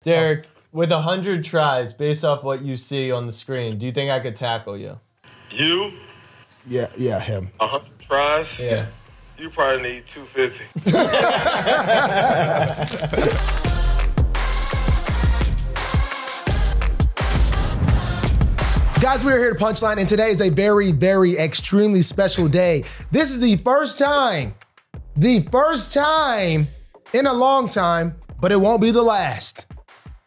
Derek, with 100 tries, based off what you see on the screen, do you think I could tackle you? You? Yeah, him. 100 tries? Yeah. You probably need 250. Guys, we are here to Punchline, and today is a very, very extremely special day. This is the first time in a long time, but it won't be the last,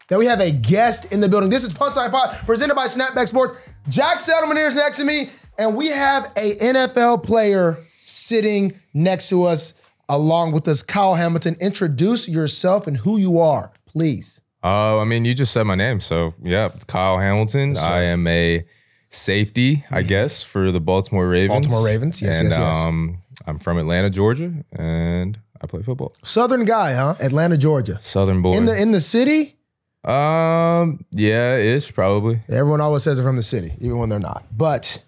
that we have a guest in the building. This is Punchline Pod, presented by Snapback Sports. Jack Settleman here is next to me, and we have a NFL player sitting next to us, along with us, Kyle Hamilton. Introduce yourself and who you are, please. I mean, you just said my name, so yeah, it's Kyle Hamilton. Yes, I am a safety, I guess, for the Baltimore Ravens. Baltimore Ravens, yes, and, yes. I'm from Atlanta, Georgia, and I play football. Southern guy, huh? Atlanta, Georgia. Southern boy. In the city? Yeah, ish, probably. Everyone always says they're from the city, even when they're not. But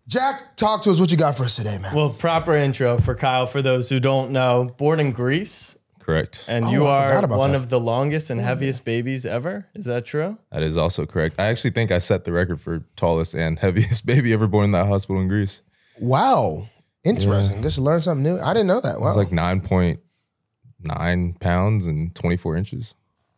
Jack, talk to us. What you got for us today, man? Well, proper intro for Kyle, for those who don't know. Born in Greece. Correct. And you are one of the longest and heaviest babies ever. Is that true? That is also correct. I actually think I set the record for tallest and heaviest baby ever born in that hospital in Greece. Wow. Interesting. Yeah. Just learn something new. I didn't know that. Wow. It was like 9.9 pounds and 24 inches.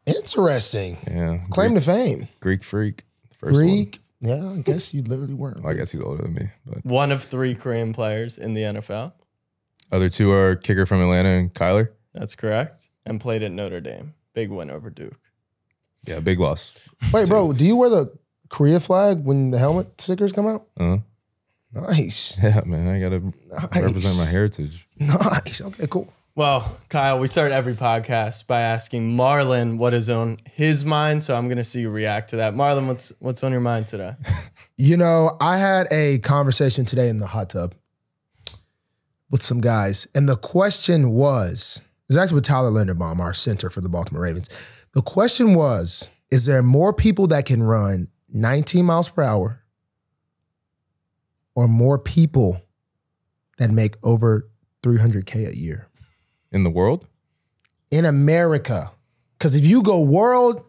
Interesting. Yeah. Claim to fame. Greek freak. First Greek. One. Yeah, I guess you literally were. Well, I guess he's older than me. But one of 3 Korean players in the NFL. Other 2 are kicker from Atlanta and Kyler. That's correct. And played at Notre Dame. Big win over Duke. Yeah, big loss. Wait, bro, do you wear the Korea flag when the helmet stickers come out? Uh-huh. Nice. Yeah, man, I got to represent my heritage. Nice. Okay, cool. Well, Kyle, we start every podcast by asking Marlon what is on his mind, so I'm going to see you react to that. Marlon, what's on your mind today? You know, I had a conversation today in the hot tub with some guys, and the question was, it was actually with Tyler Linderbaum, our center for the Baltimore Ravens. The question was, is there more people that can run 19 miles per hour or more people that make over $300K a year? In the world? In America. Because if you go world,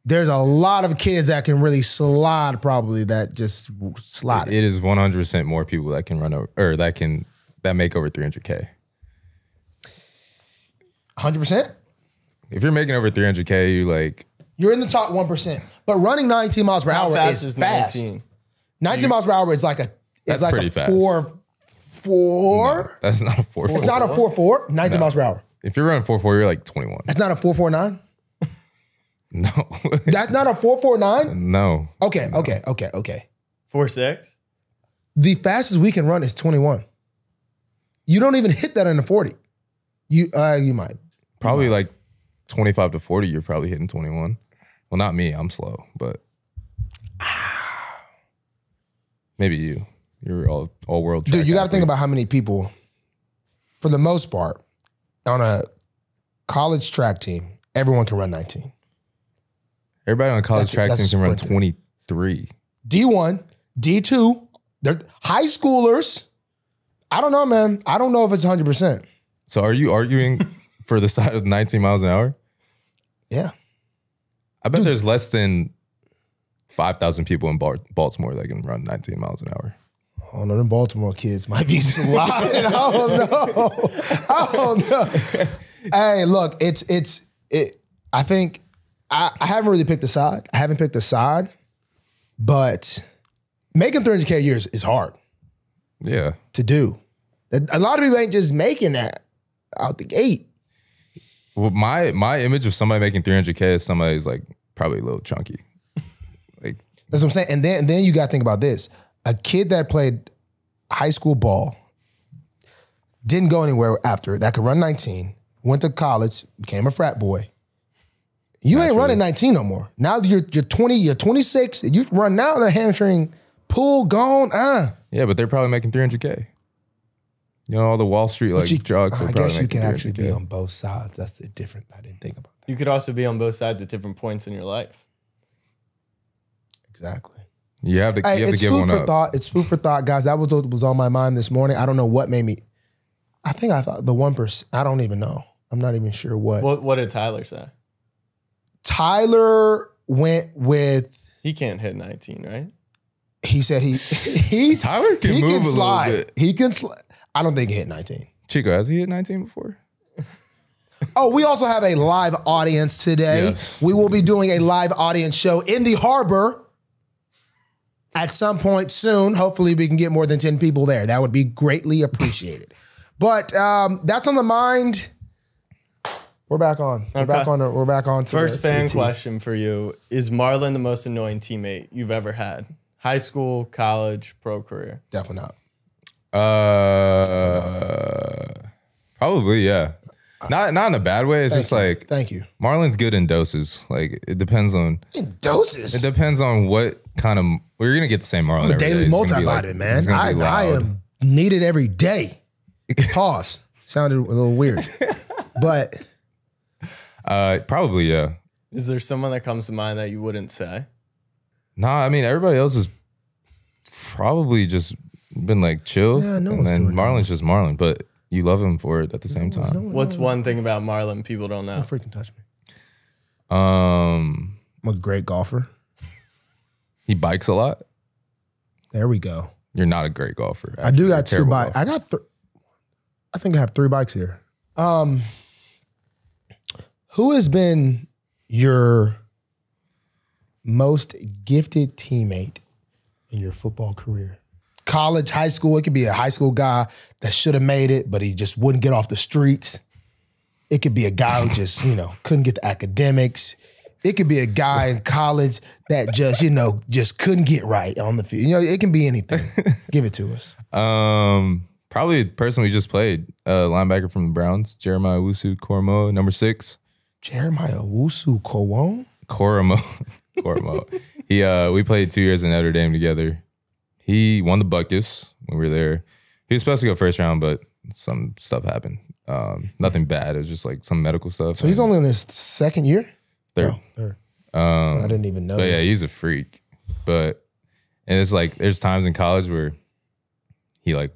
there's a lot of kids that can really slide, probably, that just slide. It is 100% more people that can run over, or that make over 300K. 100%? If you're making over 300K, you're in the top 1%. But running 19 miles per hour fast is fast. 19 miles per hour is like a pretty fast. 4.4. No, that's not a 4.4. It's not a 4.4. 19 miles per hour. If you're running 4.4, you're like 21. That's not a 4.49? No. That's not a 4.49? No. Okay. 4.6? The fastest we can run is 21. You don't even hit that in the 40. You might. Probably like 25 to 40, you're probably hitting 21. Well, not me. I'm slow, but maybe you. You're all world track. Dude, you got to athlete. think about how many people, for the most part, on a college track team, everyone can run 19. Everybody on a college track team can run sprinter. 23. D1, D2, they're high schoolers. I don't know, man. I don't know if it's 100%. So are you arguing for the side of 19 miles an hour? Yeah. I bet there's less than 5,000 people in Baltimore that can run 19 miles an hour. Oh no, them Baltimore kids might be sliding. I don't know. Hey, look, I think I haven't really picked a side. I haven't picked a side, but making 300K a year is hard. Yeah. To do. A lot of people ain't just making that out the gate. Well, my image of somebody making 300K is somebody who's like probably a little chunky. That's what I'm saying. And then you got to think about this. A kid that played high school ball, didn't go anywhere after, that could run 19, went to college, became a frat boy. You ain't running 19 no more. Now you're 20, you're 26, you run now, the hamstring pull, gone, Yeah, but they're probably making 300K. You know, all the Wall Street drugs. I guess you can actually be on both sides. That's the different. I didn't think about that. You could also be on both sides at different points in your life. Exactly. You have to give one up. Thought. It's food for thought, guys. That was what was on my mind this morning. I don't know what made me. I think I thought the 1%. I don't even know. I'm not even sure what. What did Tyler say? Tyler went with. He can't hit 19, right? He said he's Tyler can move a little bit. He can slide. I don't think he hit 19. Chico, has he hit 19 before? Oh, we also have a live audience today. Yes. We will be doing a live audience show in the harbor at some point soon. Hopefully we can get more than 10 people there. That would be greatly appreciated. But that's on the mind. We're back on. We're back on. We're back on. To First fan to the question for you. Is Marlon the most annoying teammate you've ever had? High school, college, pro career? Definitely not. Probably, yeah. Not in a bad way. It's just like thank you. Marlon's good in doses. Like it depends on In doses. It depends on what kind of. Well, you're gonna get the same Marlon I'm a every daily day. He's gonna be multivitamin, man. he's gonna be I loud. am needed every day. Pause. Sounded a little weird, but Probably, yeah. Is there someone that comes to mind that you wouldn't say? Nah, I mean everybody else is probably just been like chill, Yeah, no and one's then doing Marlon's just Marlon, but you love him for it at the same time. What's one thing about Marlon people don't know? don't freaking touch me. Um, I'm a great golfer. he bikes a lot. There we go. You're not a great golfer. I do You're a got 2 terrible bikes. golfer. I think I have 3 bikes here. Who has been your most gifted teammate in your football career? College, high school, it could be a high school guy that should have made it, but he just wouldn't get off the streets. It could be a guy who just, couldn't get the academics. It could be a guy in college that just, just couldn't get right on the field. It can be anything. Give it to us. Probably the person we just played, linebacker from the Browns, Jeremiah Wusu-Koramoah, number 6. Jeremiah Wusu-Koramoah? Koramoah. We played 2 years in Notre Dame together. He won the Buckus when we were there. He was supposed to go first round, but some stuff happened. Nothing bad. It was just like some medical stuff. So he's only in his 2nd year? third. No, third. I didn't even know. But yeah, he's a freak. And it's like there's times in college where he like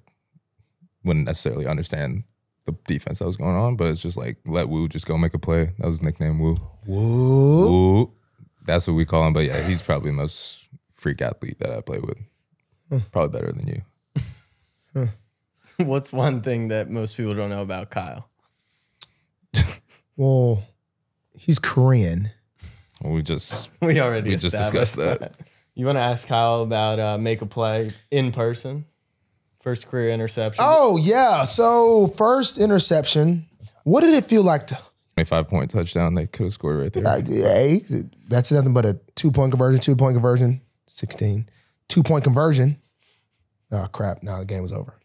wouldn't necessarily understand the defense that was going on, but it's just like let Woo just go make a play. That was his nickname, Woo. Woo. That's what we call him. But yeah, he's probably the most freak athlete that I play with. Probably better than you. What's one thing that most people don't know about Kyle? Well, he's Korean. We We just established discussed that. You want to ask Kyle about make a play in person? First career interception. Oh, yeah. So first interception. What did it feel like to 25-point touchdown they could have scored right there. hey, that's nothing but a 2-point conversion, 2-point conversion, 16. 2-point conversion. Oh, crap. Now the game was over.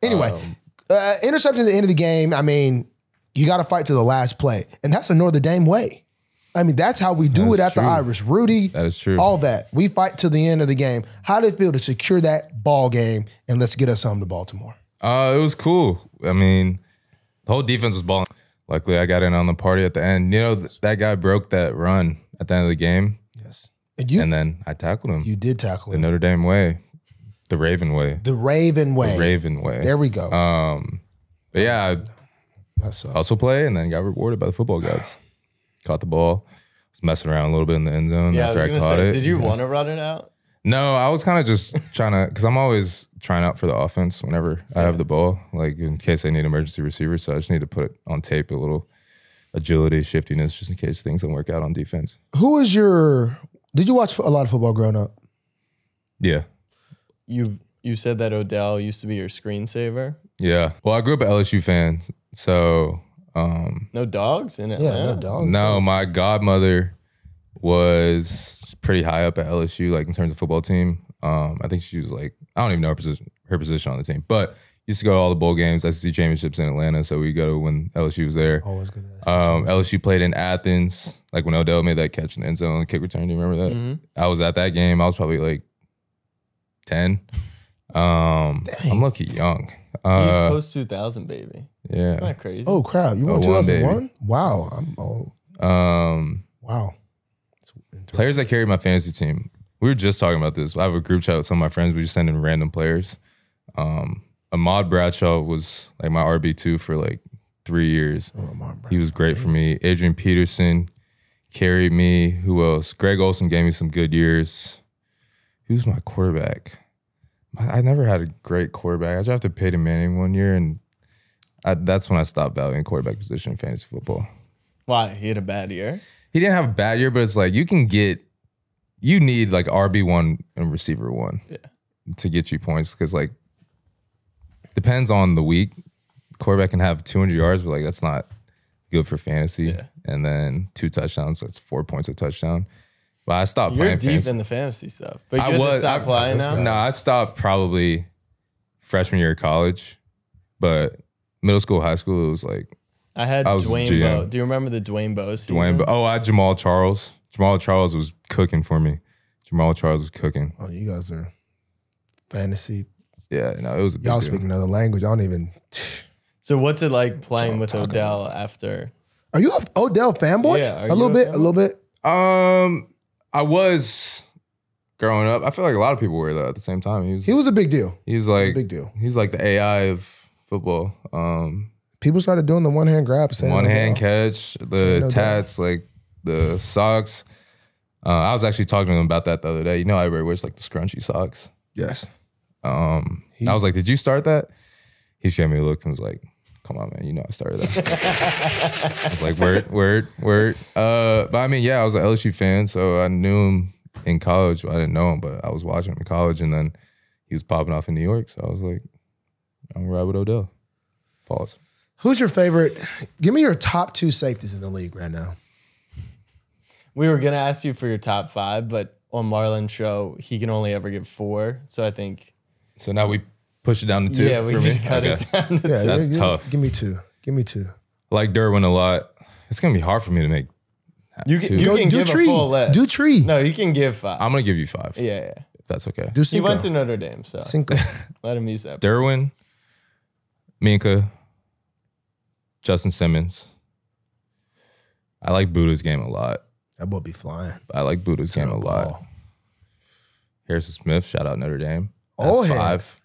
Anyway, interception at the end of the game, I mean, you got to fight to the last play. And that's the Notre Dame way. I mean, that's how we do it at the Irish. Rudy. That is true. All that. We fight to the end of the game. How did it feel to secure that ball game and let's get us home to Baltimore? It was cool. I mean, the whole defense was balling. Luckily, I got in on the party at the end. That guy broke that run at the end of the game. Yes. And then I tackled him. You did tackle the him. Notre Dame way. The Raven way. The Raven way. The Raven way. There we go. But yeah, That's hustle play and then got rewarded by the football gods. Caught the ball. Was messing around a little bit in the end zone after I caught it. Did you want to run it out? No, I was kind of just trying to, because I'm always trying out for the offense whenever I have the ball, like in case I need emergency receivers. So I just need to put it on tape, a little agility, shiftiness, just in case things don't work out on defense. Did you watch a lot of football growing up? Yeah. You said that Odell used to be your screensaver. Yeah. Well, I grew up an LSU fan, so. No dogs in it. Yeah, no dog. No, my godmother was pretty high up at LSU, like in terms of football team. I think she was like, I don't even know her position on the team, but used to go to all the bowl games, SEC championships in Atlanta. So we go to when LSU was there. Always good. LSU played in Athens, like when Odell made that catch in the end zone, kick return. Do you remember that? Mm-hmm. I was at that game. I was probably like 10. I'm lucky young. He's post 2000, baby. Yeah. Isn't that crazy? Oh, crap. You won 2001? Wow. Wow. Players that carried my fantasy team. We were just talking about this. I have a group chat with some of my friends. We just send in random players. Ahmad Bradshaw was like my RB2 for like 3 years. He was great for me. Adrian Peterson, carried me. Who else? Greg Olson gave me some good years. Who's my quarterback? I never had a great quarterback. I drafted Peyton Manning one year, and that's when I stopped valuing quarterback position in fantasy football. Why? He had a bad year? He didn't have a bad year, but it's like you need like RB1 and receiver 1 to get you points, because like depends on the week. Quarterback can have 200 yards, but like that's not good for fantasy. Yeah. And then 2 touchdowns, that's 4 points a touchdown. But I stopped You're playing deep fantasy. in the fantasy stuff. But you stopped playing now? No, I stopped probably freshman year of college, but middle school, high school, it was like I had Dwayne Bowe. Do you remember the Dwayne Bowe season? I had Jamal Charles. Jamal Charles was cooking for me. Jamal Charles was cooking. Oh, you guys are fantasy. Yeah, no, it was a big Y'all deal. speak another language. I don't even. So what's it like playing with Odell after? Are you an Odell fanboy? Yeah, a little bit. I was growing up. I feel like a lot of people were though at the same time. He was a big deal. He's like a big deal. He's like the AI of football. People started doing the one hand grab, saying one hand catch, the tats, like the socks. I was actually talking to him about that the other day. You know, everybody wears like the scrunchy socks. Yes. I was like, "Did you start that?" He gave me a look and was like, "Come on, man, you know I started that." I was like, "Word." But I mean, yeah, I was an LSU fan, so I knew him in college. I didn't know him, but I was watching him in college, and then he was popping off in New York. So I was like, "I'm gonna ride with Odell." Pause. Who's your favorite? Give me your top 2 safeties in the league right now. We were gonna ask you for your top 5, but on Marlon's show, he can only ever give 4. So I think. So now we push it down to 2. Yeah, we just cut it down to 2. That's tough. Give me 2. I like Derwin a lot. It's gonna be hard for me to make. You can give a full list. Do tree. No, you can give 5. I'm gonna give you 5. Yeah. If that's okay. Do He Cinco. went to Notre Dame, so Cinco. let him use that. Derwin, Minka, Justin Simmons. I like Buddha's game a lot. That boy be flying. I like Buddha's game a lot. Harrison Smith, shout out Notre Dame. Oh, That's 5.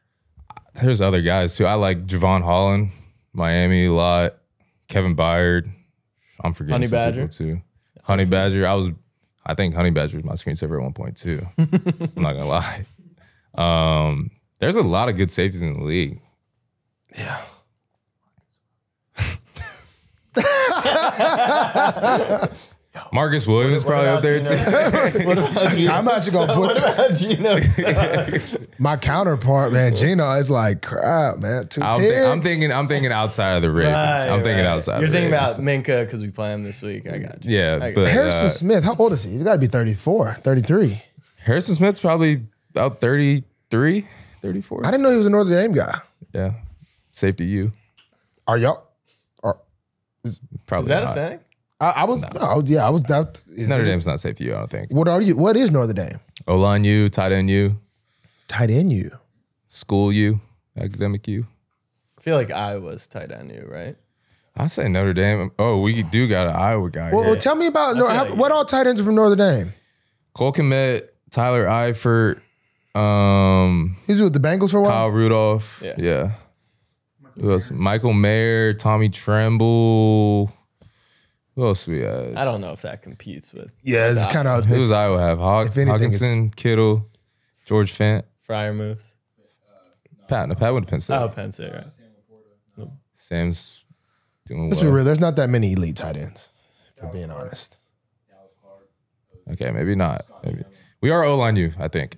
There's other guys too. I like Javon Holland, Miami a lot. Kevin Byard. I'm forgetting Honey some Badger? people too. Honey Badger. I think Honey Badger was my screensaver at one point too. I'm not gonna lie. There's a lot of good safeties in the league. Yeah. Marcus Williams probably up there too. I'm actually gonna put Gino. my counterpart, man. Gino is like crap, man. 2 I'm picks. thinking outside of the Ravens. I'm thinking outside. You're of the thinking Ravens. about Minka because we play him this week. I got you. Yeah, but Harrison Smith, how old is he? He's got to be 34, 33. Harrison Smith's probably about 33, 34. I didn't know he was a Notre Dame guy. Yeah, safety U. Are y'all? Probably Is that not. a thing? I was that. Notre Dame's not safety U, I don't think. What are you? What is Notre Dame? O-line U, tight end U, Tight end U. school U, academic U. I feel like Iowa's tight end you, right? I say Notre Dame. Oh, we do got an Iowa guy Well, here. tell me about like what all tight ends are from Notre Dame. Cole Kmet, Tyler Eifert, He's with the Bengals for a while. Kyle Rudolph. Yeah. Who else? Michael Mayer, Tommy Tremble. Who else we had? I don't know if that competes with Yeah, it's kind of. Who does Iowa have? If anything, Hawkinson, Kittle, George Fant, Fryermuth. Pat. No, Pat went to Penn State. Oh, Penn State, right? Sam's doing Let's be well. real. There's not that many elite tight ends, if we're being honest. Okay, maybe not. Maybe we are O-line U, I think.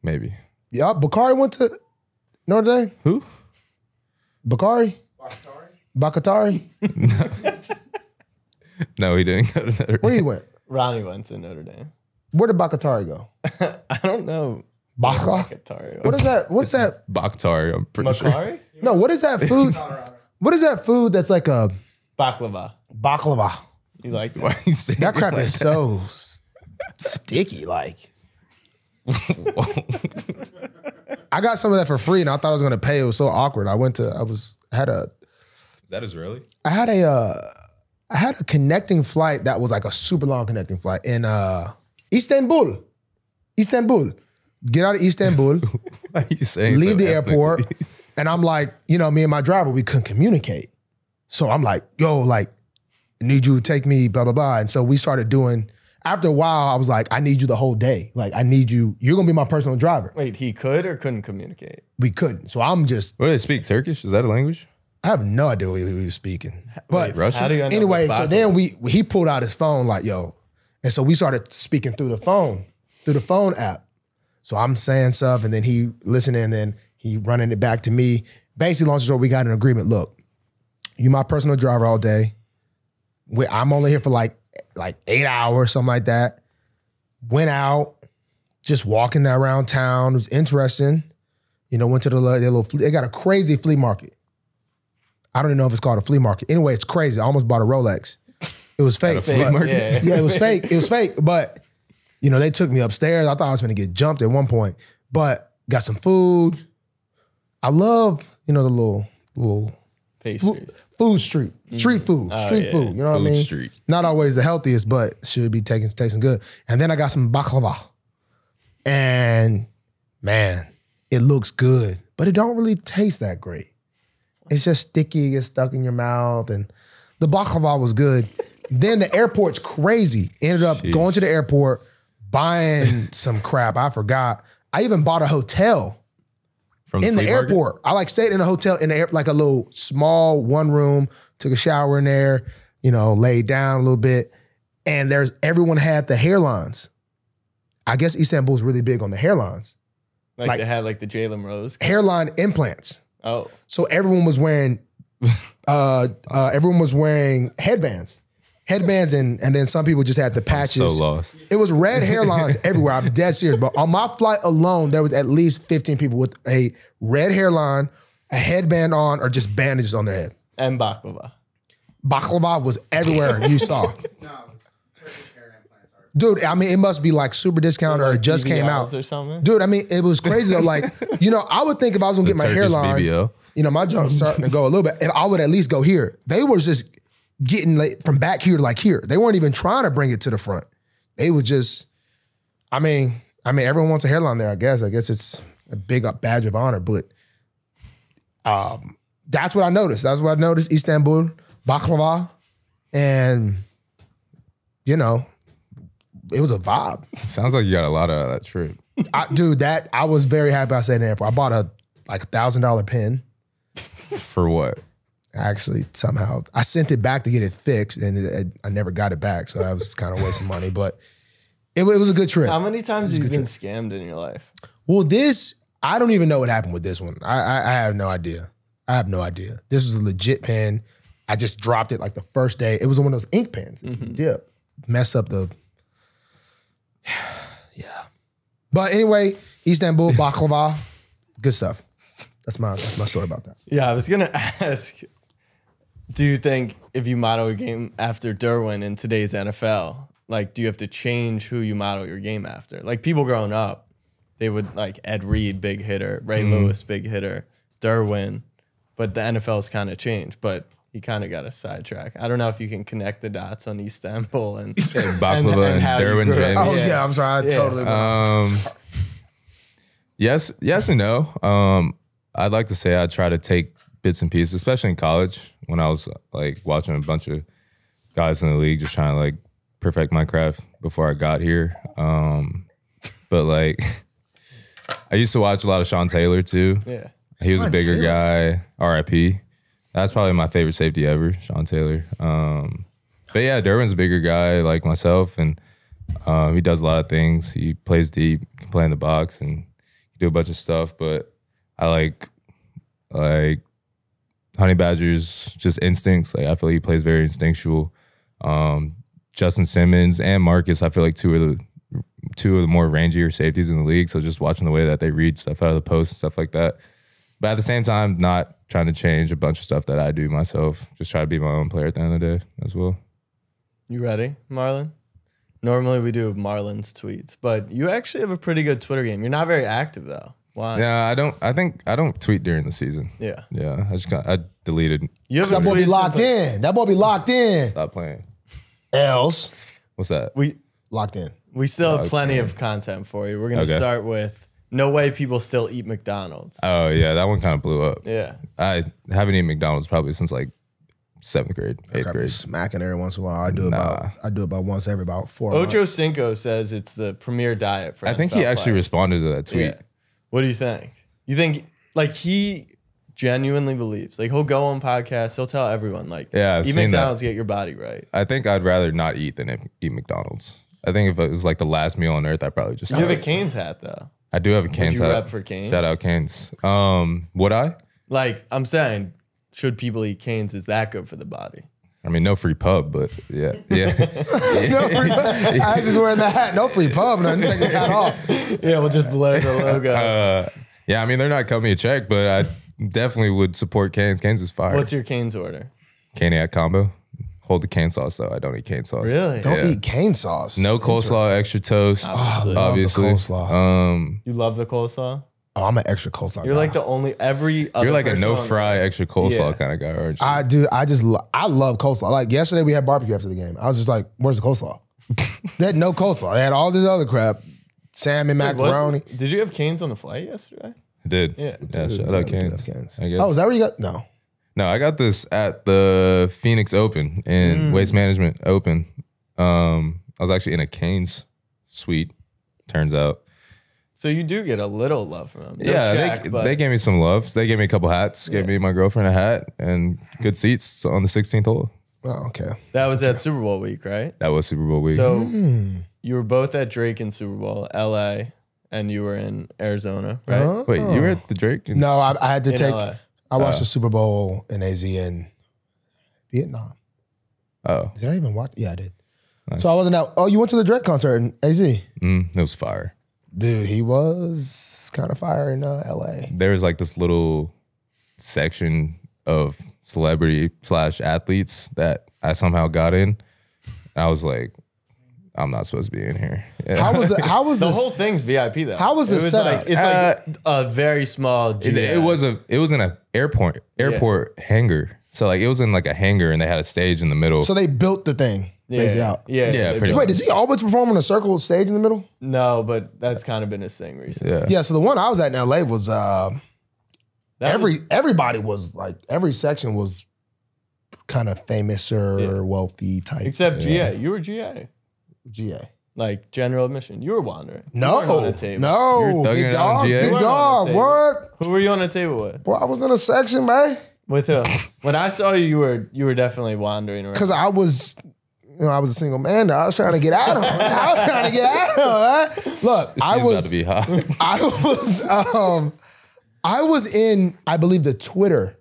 Maybe. Yeah, Bakari went to Notre Dame. Who? Bakari. Bakatari. No, he didn't go to Notre Dame. Where he went? Ronnie went to Notre Dame. Where did Bakatari go? I don't know. Baka. Atari. What is that? What's that? Bakhtari, I'm pretty sure. Makari? No, what is that food? What is that food that's like a Baklava. baklava? You like Why that? you saying That crap it like is so sticky. Like, I got some of that for free, and I thought I was going to pay. It was so awkward. I had a connecting flight that was like a super long connecting flight in Istanbul. Get out of Istanbul, Why are you saying leave so the ethnically? airport, and I'm like, me and my driver, we couldn't communicate. So I'm like, yo, like, need you to take me, blah, blah, blah. And so we started doing, after a while, I was like, I need you the whole day. Like, I need you. You're going to be my personal driver. Wait, he could or couldn't communicate? We couldn't. So I'm just. What do they speak? Turkish? Is that a language? I have no idea what he was speaking. But Wait, Russian? How do you know anyway, so Baklava? then he pulled out his phone like, yo. And so we started speaking through the phone app. So I'm saying stuff and then he listening and then he running it back to me. Basically, long story short, we got an agreement. Look, you my personal driver all day. I'm only here for like 8 hours, something like that. Went out, just walking around town. It was interesting. You know, went to they got a crazy flea market. I don't even know if it's called a flea market. Anyway, it's crazy. I almost bought a Rolex. It was fake. Fake market? Yeah, it was fake. It was fake. But, you know, they took me upstairs. I thought I was going to get jumped at one point. But got some food. I love, you know, the little Pastries. food street food, street food. You know what I Food mean? street. Not always the healthiest, but should be tasting good. And then I got some baklava, and man, it looks good, but it don't really taste that great. It's just sticky, it gets stuck in your mouth, and the baklava was good. Then the airport's crazy. Ended up going to the airport, buying some crap. I forgot. I even bought a hotel. From In the flea market? airport. I like stayed in a hotel in the air, like a little small one room, took a shower in there, you know, laid down a little bit. And everyone had the hairlines. I guess Istanbul's really big on the hairlines. Like they had like the Jalen Rose. Hairline implants. Oh. So everyone was wearing headbands. Headbands and then some people just had the patches. So lost. It was red hairlines everywhere. I'm dead serious. But on my flight alone, there was at least 15 people with a red hairline, a headband on, or just bandages on their head. And baklava. Baklava was everywhere you saw. Dude, I mean, it must be like super discount or it just came out. BBLs or something? Dude, I mean, it was crazy though. Like, you know, I would think if I was gonna get my Turkish hairline, BBL. you know, my junk's starting to go a little bit, and I would at least go here. They were just getting like, from back here to like here. They weren't even trying to bring it to the front. They was just, I mean, everyone wants a hairline there, I guess. I guess it's a big badge of honor, but that's what I noticed. That's what I noticed, Istanbul, baklava, and, you know, it was a vibe. Sounds like you got a lot out of that trip. I was very happy I stayed in the airport. I bought a like $1,000 pen. For what? Actually, somehow I sent it back to get it fixed, and I never got it back. So I was kind of wasting money, but it was a good trip. How many times have you been scammed in your life? Well, I don't even know what happened with this one. I have no idea. I have no idea. This was a legit pen. I just dropped it like the first day. It was one of those ink pens. Yeah, messed up the. Yeah, but anyway, Istanbul baklava, good stuff. That's my story about that. Yeah, I was gonna ask. Do you think if you model your game after Derwin in today's NFL, like, do you have to change who you model your game after? Like, people growing up, they would like Ed Reed, big hitter, Ray Lewis, big hitter, Derwin, but the NFL's kind of changed. But he kind of got a sidetrack. I don't know if you can connect the dots on Istanbul and Baklava and how you Derwin grew up. James. Oh yeah, I'm sorry. I totally. Yes and no. I'd like to say I try to take bits and pieces, especially in college when I was like watching a bunch of guys in the league just trying to like perfect my craft before I got here. But like I used to watch a lot of Sean Taylor too. Yeah. He was a Sean bigger Taylor. guy. RIP. That's probably my favorite safety ever, Sean Taylor. But yeah, Derwin's a bigger guy like myself, and he does a lot of things. He plays deep, can play in the box, and do a bunch of stuff. But I like Honey Badger's just instincts. Like I feel like he plays very instinctual. Justin Simmons and Marcus, I feel like two of the more rangier safeties in the league. So just watching the way that they read stuff out of the post and stuff like that. But at the same time, not trying to change a bunch of stuff that I do myself. Just try to be my own player at the end of the day as well. You ready, Marlon? Normally we do Marlon's tweets, but you actually have a pretty good Twitter game. You're not very active though. Why? Yeah, I don't. I think I don't tweet during the season. Yeah. Yeah, I deleted. You have That boy be locked in. That boy be locked in. Stop playing. Else What's that? locked in. We still have plenty of content for you. We're gonna Okay. start with no way people still eat McDonald's. Oh yeah, that one kind of blew up. Yeah. I haven't eaten McDonald's probably since like 7th grade, 8th grade. Smacking every once in a while. I do about once every about 4 months. Ocho Cinco says it's the premier diet for I think NFL he actually players. responded to that tweet. Yeah. What do you think? You think like he genuinely believes like he'll go on podcasts, he'll tell everyone like I've eat seen McDonald's, that. get your body right. I think I'd rather not eat than eat McDonald's. I think if it was like the last meal on earth, I'd probably just. You have a Canes hat though. I do have a Canes Would you hat. rep for Canes? Shout out Canes. Would I? Like I'm saying, should people eat Canes? Is that good for the body? I mean, no free pub, but yeah. No free pub. I was just wearing that hat. No free pub. Nothing. Take the hat off. Yeah, we'll just blur the logo. Yeah, I mean, they're not cutting me a check, but I definitely would support Canes. Canes is fire. What's your Canes order? Caniac combo. Hold the cane sauce, though. I don't eat cane sauce. Really? Don't eat cane sauce. No coleslaw, extra toast. Obviously. Obviously. I love the coleslaw. You love the coleslaw? Oh, I'm an extra coleslaw You're guy. like the only every other You're like a person no on fry, there. extra coleslaw Yeah. kind of guy, aren't you? I love coleslaw. Like yesterday we had barbecue after the game. I was just like, where's the coleslaw? They had no coleslaw. They had all this other crap. Salmon, macaroni. Did you have Canes on the flight yesterday? I did. Yeah. Shout out Canes. I guess. Oh, is that where you got? No. No, I got this at the Phoenix Open in Waste Management Open. I was actually in a Canes suite, turns out. So you do get a little love from them. No Yeah, check, but they gave me some love. They gave me a couple hats. Gave me and my girlfriend a hat and good seats on the 16th hole. Oh, okay. that was at Super Bowl week, right? That was Super Bowl week. So you were both at Drake in Super Bowl, LA, and you were in Arizona, right? Wait, you were at the Drake? No, I had to In take. LA. I watched the Super Bowl in AZ in Vietnam. Oh, Did I even watch? Yeah, I did. So I wasn't out. Oh, you went to the Drake concert in AZ? it was fire. Dude, he was kind of fire in LA. There was like this little section of celebrity / athletes that I somehow got in. I was like, I'm not supposed to be in here. Yeah. How was it? How was The this? whole thing's VIP though. How was the setup? Like, it's like a very small GM. It was in an airport hangar. So like it was in like a hangar and they had a stage in the middle. So they built the thing. Basically out. Yeah, Yeah, they pretty built Wait, it. does he always perform on a circle stage in the middle? No, but that's kind of been his thing recently. yeah. Yeah. So the one I was at in LA was That was- everybody was like every section was kind of famous or wealthy type. except GA. You were GA. GA. Like general admission. You were wandering. You No, weren't on a table. no, You're thugging big it out on dog, GA? big You weren't on dog. the table. What? Who were you on a table with? Boy, I was in a section, man, With who? When I saw you, you were definitely wandering around. because I was a single man. I was trying to get at him. I was trying to get at him. Right? Look, I She's about was to be hot. I was in, I believe, the Twitter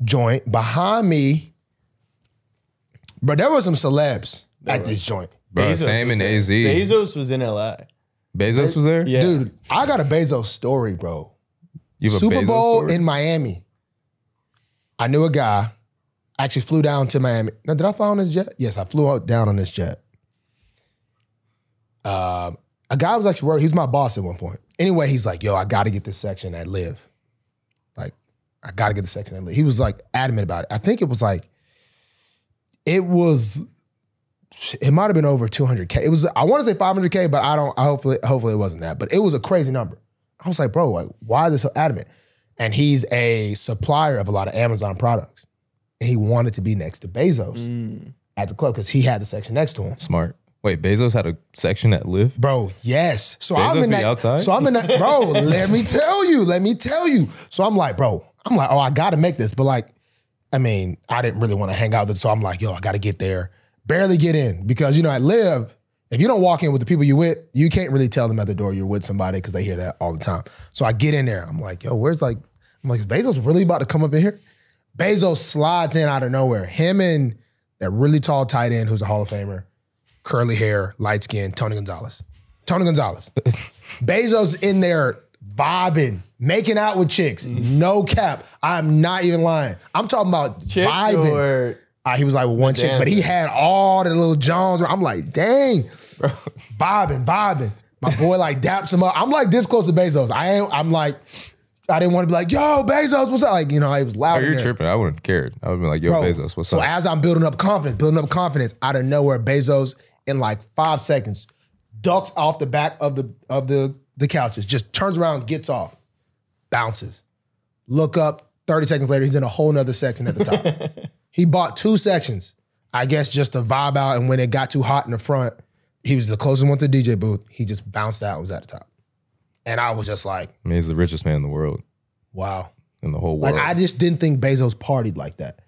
joint behind me. But there was some celebs at this joint. Bro, Bezos same was in there. AZ. Bezos was in LA. Bezos was there? Yeah. Dude, I got a Bezos story, bro. You have a Super Bezos Bowl story? in Miami. I knew a guy. I actually flew down to Miami. Now, did I fly on this jet? Yes, I flew out down on this jet. A guy was actually worried. He was my boss at one point. Anyway, he's like, yo, I got to get this section at LIV. Like, I got to get the section at LIV. He was like adamant about it. I think it was like, it might have been over 200K. It was, I want to say 500K, but hopefully it wasn't that. But it was a crazy number. I was like, bro, like, why is this so adamant? And he's a supplier of a lot of Amazon products. And he wanted to be next to Bezos at the club because he had the section next to him. Smart. Wait, Bezos had a section at LIV? Bro, yes. So Bezos I'm in be that. outside? So I'm in that. Bro, let me tell you. So I'm like, oh, I got to make this. But like, I mean, I didn't really want to hang out with it. So I'm like, yo, I got to get there. Barely get in because, at LIV, if you don't walk in with the people you with, you can't really tell them at the door you're with somebody because they hear that all the time. So I get in there. I'm like, yo, is Bezos really about to come up in here? Bezos slides in out of nowhere. Him and that really tall tight end who's a Hall of Famer, curly hair, light skin, Tony Gonzalez. Bezos in there vibing, making out with chicks. No cap. I'm not even lying. I'm talking about Chicks vibing. or He was like with one chick, but he had all the little Johns. I'm like, dang, vibing. My boy like daps him up. I'm like this close to Bezos. I didn't want to be like, yo, Bezos, what's up? Like, he was loud. Oh, you're in there. tripping. I wouldn't have cared. I would have been like, yo, Bro, Bezos, what's so up? as I'm building up confidence, out of nowhere, Bezos in like 5 seconds ducks off the back of the couches, just turns around, gets off, bounces. Look up, 30 seconds later, he's in a whole nother section at the top. He bought 2 sections, I guess, just to vibe out. And when it got too hot in the front, he was the closest one to the DJ booth. He just bounced out and was at the top. And I was just like, I mean, he's the richest man in the world. wow. In the whole world. Like, I just didn't think Bezos partied like that.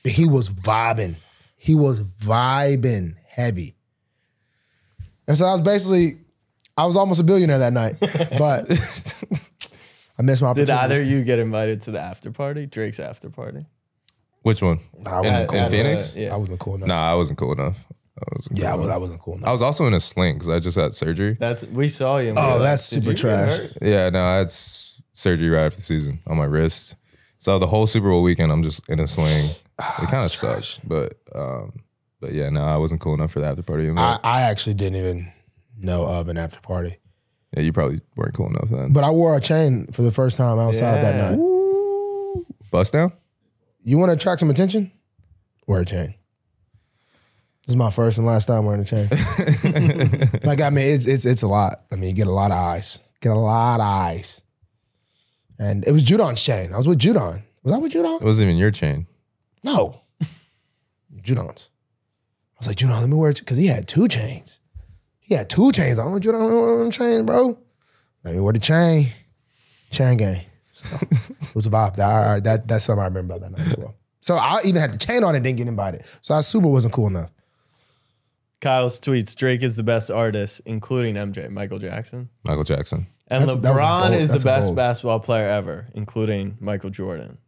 But he was vibing. He was vibing heavy. And so I was almost a billionaire that night. But I missed my opportunity. Did either of you get invited to the after party, Drake's after party? Which one? I wasn't cool in enough. Phoenix? I wasn't cool enough. Nah, I wasn't cool enough. I wasn't cool enough. I was also in a sling because I just had surgery. We saw you. And we Oh, were that's like, super "Did you get trash." hurt?" Yeah, no, I had surgery right after the season on my wrist. So the whole Super Bowl weekend, I'm just in a sling. It kind of sucks, but yeah, no, I wasn't cool enough for the after party. I actually didn't even know of an after party. Yeah, you probably weren't cool enough then. But I wore a chain for the first time outside that night. Bust down? You want to attract some attention? Wear a chain. This is my first and last time wearing a chain. Like, I mean, it's a lot. I mean, you get a lot of eyes. And it was Judon's chain. I was with Judon. Was I with Judon? It wasn't even your chain. No. Judon's. I was like, Judon, let me wear it. Because he had 2 chains. He had 2 chains. I'm like, Judon, wear a chain, bro. Let me wear the chain. Chain gang. So, it was a vibe. That's something I remember about that night as well. So I even had the chain on and didn't get invited. So I super wasn't cool enough. Kyle's tweets, Drake is the best artist, including MJ, Michael Jackson. Michael Jackson. And That was a LeBron bold- is the that's a best bold. basketball player ever, including Michael Jordan.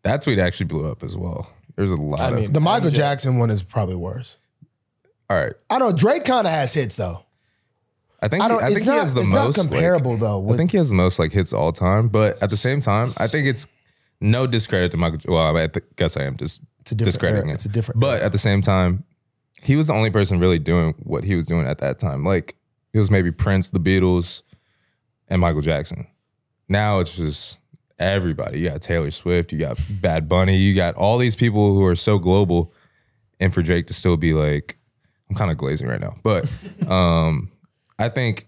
That tweet actually blew up as well. There's a lot of... The Michael MJ. Jackson one is probably worse. All right. I know Drake kind of has hits though. I think It's he has the it's most... not comparable though. I think he has the most hits all time, but at the same time, I think it's no discredit to Michael... Well, I guess I am just discrediting it. It's a different... But at the same time, he was the only person really doing what he was doing at that time. Like, it was maybe Prince, the Beatles, and Michael Jackson. Now it's just everybody. You got Taylor Swift, you got Bad Bunny, you got all these people who are so global. And for Drake to still be like, I'm kind of glazing right now. But I think...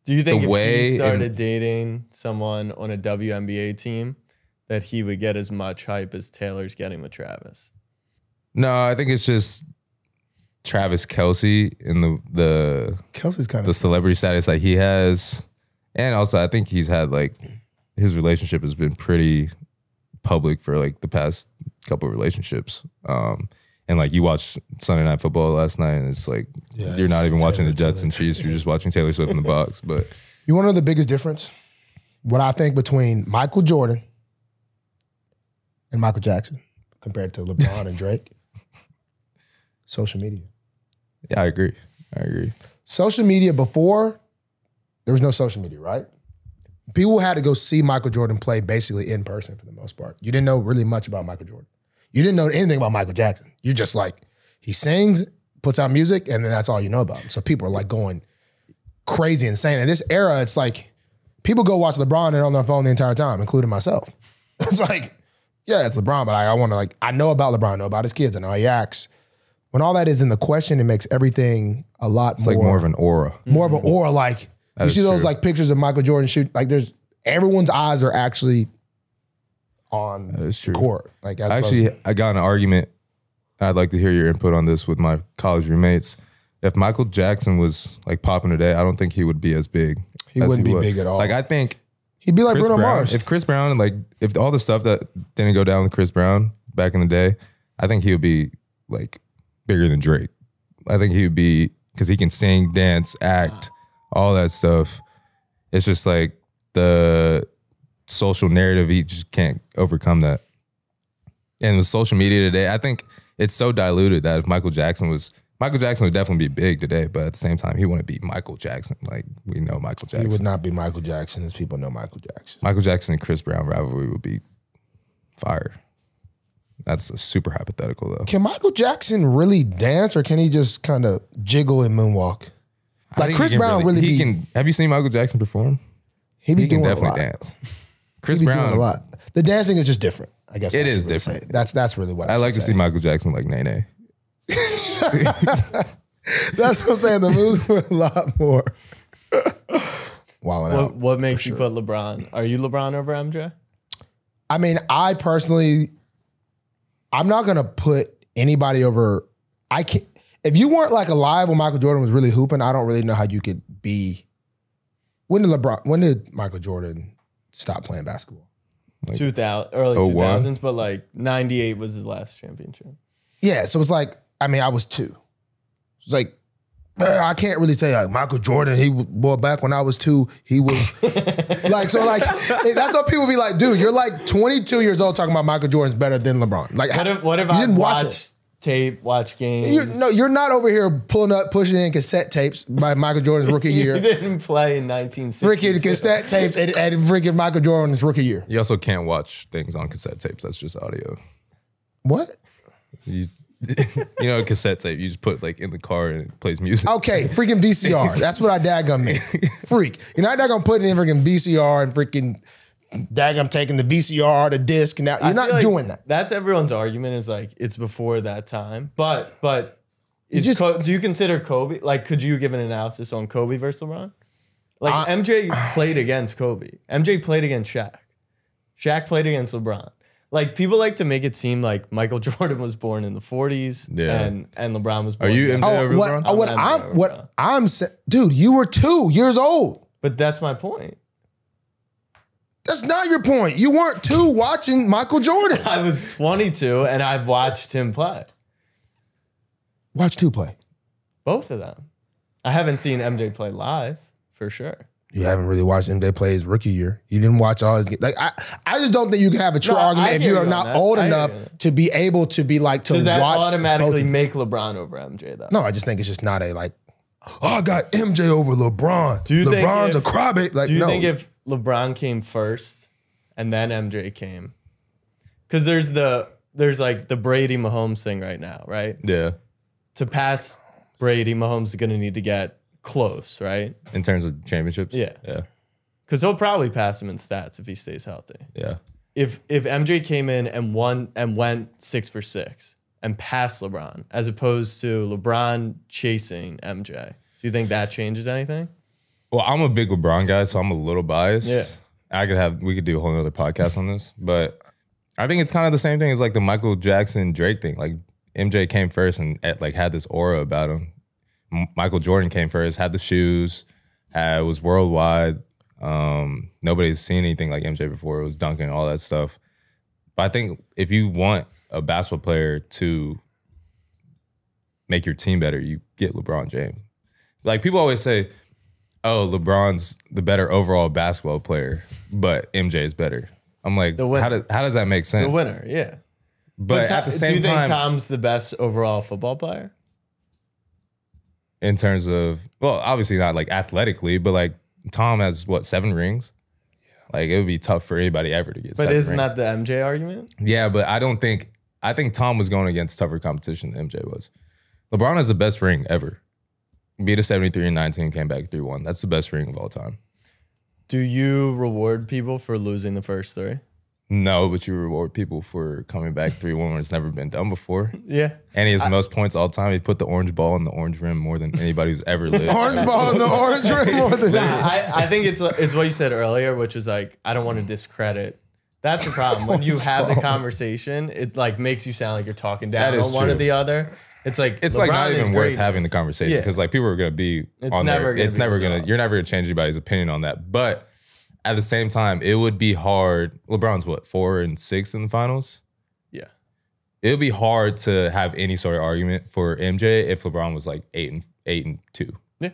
Do you think the if way he started dating someone on a WNBA team, that he would get as much hype as Taylor's getting with Travis? No, I think it's just Travis Kelce and the Kelsey's kind the of... celebrity status that he has. And also, I think he's had like, his relationship has been pretty public for like the past couple of relationships. And like, you watched Sunday Night Football last night and it's like, Yeah, you're not it's even watching the Taylor, Jets and Chiefs. You're just watching Taylor Swift in the box. But You want to know the biggest difference? What I think between Michael Jordan and Michael Jackson compared to LeBron and Drake? Social media. yeah, I agree. Social media before, there was no social media, right? People had to go see Michael Jordan play basically in person for the most part. You didn't know really much about Michael Jordan. You didn't know anything about Michael Jackson. You're just like, he sings, puts out music, and then that's all you know about him. So people are like going crazy, insane. In this era, it's like, people go watch LeBron and they're on their phone the entire time, including myself. It's like, yeah, it's LeBron, but I want to I know about LeBron, I know about his kids, I know how he acts. When all that is in the question, it makes everything a lot It's more. like more of an aura. More of an aura. Like, you is see those true. like pictures of Michael Jordan shoot, like everyone's eyes are actually on is the true. court. Like, as Actually, opposed to- I got in an argument. I'd like to hear your input on this with my college roommates. If Michael Jackson was like popping today, I don't think he would be as big. He as wouldn't be was. big at all. Like, I think he'd be like Chris Bruno Brown, Mars. if Chris Brown, like, if all the stuff that didn't go down with Chris Brown back in the day, I think he would be like bigger than Drake. I think he would be, because he can sing, dance, act, all that stuff. It's just like the social narrative, he just can't overcome that. And with social media today, I think it's so diluted that if Michael Jackson would definitely be big today, but at the same time, he wouldn't be Michael Jackson. Like, we know Michael He Jackson. would not be Michael Jackson as people know Michael Jackson. Michael Jackson and Chris Brown rivalry would be fire. That's a super hypothetical though. Can Michael Jackson really dance, or can he just kind of jiggle and moonwalk? I Like, think Chris he can Brown really he be- can. Have you seen Michael Jackson perform? He be He can doing a definitely lot. dance. Chris He be Brown, doing a lot. The dancing is just different. I guess It I is should really different. say. That's really what I like to should see say. Michael Jackson like Nene. That's what I'm saying. The moves were a lot more. Wilding out. What makes you put LeBron? Are you LeBron over MJ? I mean, I personally, I'm not gonna put anybody over. I can't. If you weren't like alive when Michael Jordan was really hooping, I don't really know how you could be. When did Michael Jordan stop playing basketball? Like 2000, early 2000s, but like 98 was his last championship. Yeah, so it's like, I mean, I was 2. It's like, I can't really say like Michael Jordan, back when I was 2, he was like, so like, that's what people be like, dude, you're like 22 years old talking about Michael Jordan's better than LeBron. Like, what if I watched tape, watch games? You're not over here pushing in cassette tapes by Michael Jordan's rookie year. He didn't play in 1960. Freaking cassette tapes and freaking Michael Jordan's rookie year. You also can't watch things on cassette tapes. That's just audio. What? You know, a cassette tape, you just put like in the car and it plays music. Okay, freaking VCR. That's what I daggum mean. Freak. You're not daggum putting in freaking VCR and freaking daggum taking the VCR, the disc, and you're not doing that. That's everyone's argument is like it's before that time. But do you consider Kobe? Like, could you give an analysis on Kobe versus LeBron? Like MJ played against Kobe. MJ played against Shaq. Shaq played against LeBron. Like, people like to make it seem like Michael Jordan was born in the 40s and LeBron was born. Are you MJ over LeBron? Dude, you were 2 years old. But that's my point. That's not your point. You weren't 2 watching Michael Jordan. I was 22 and I've watched him play. Watched who play? Both of them. I haven't seen MJ play live, for sure. You haven't really watched MJ play his rookie year. You didn't watch all his games. Like, I just don't think you can have a true argument if you are not old enough to be able to be like, to watch. Does that automatically make LeBron over MJ, though? No, I just think it's just not a like, oh, I got MJ over LeBron. LeBron's a crybaby. Like, do you think if LeBron came first and then MJ came? Because there's like the Brady Mahomes thing right now, right? Yeah. To pass Brady, Mahomes is going to need to get close, right? In terms of championships? Yeah. Yeah. Because he'll probably pass him in stats if he stays healthy. Yeah. If MJ came in and went 6 for 6 and passed LeBron, as opposed to LeBron chasing MJ, do you think that changes anything? Well, I'm a big LeBron guy, so I'm a little biased. Yeah. We could do a whole other podcast on this, but I think it's kind of the same thing as like the Michael Jackson Drake thing. Like, MJ came first and like had this aura about him. Michael Jordan came first, had the shoes, was worldwide. Nobody's seen anything like MJ before. It was dunking, all that stuff. But I think if you want a basketball player to make your team better, you get LeBron James. Like, people always say, oh, LeBron's the better overall basketball player, but MJ is better. I'm like, how does that make sense? The winner, yeah. But at the same time, do you think Tom's the best overall football player? In terms of, well, obviously not like athletically, but like Tom has what, 7 rings? Yeah. Like, it would be tough for anybody ever to get 7 rings. But isn't that the MJ argument? Yeah, but I think Tom was going against tougher competition than MJ was. LeBron has the best ring ever. Beat a 73-19, came back 3-1. That's the best ring of all time. Do you reward people for losing the first 3? No, but you reward people for coming back 3-1 when it's never been done before. Yeah. And he has the most points all time. He put the orange ball in the orange rim more than anybody who's ever lived. Orange ball in the orange rim more than I think it's what you said earlier, which is like, I don't want to discredit. That's the problem. When you have the conversation, it like makes you sound like you're talking down on one or the other. It's like not even worth having the conversation because like people are gonna be on there. You're never gonna change anybody's opinion on that. But at the same time, it would be hard. LeBron's what, 4 and 6 in the finals? Yeah. It would be hard to have any sort of argument for MJ if LeBron was like 8 and 2. Yeah.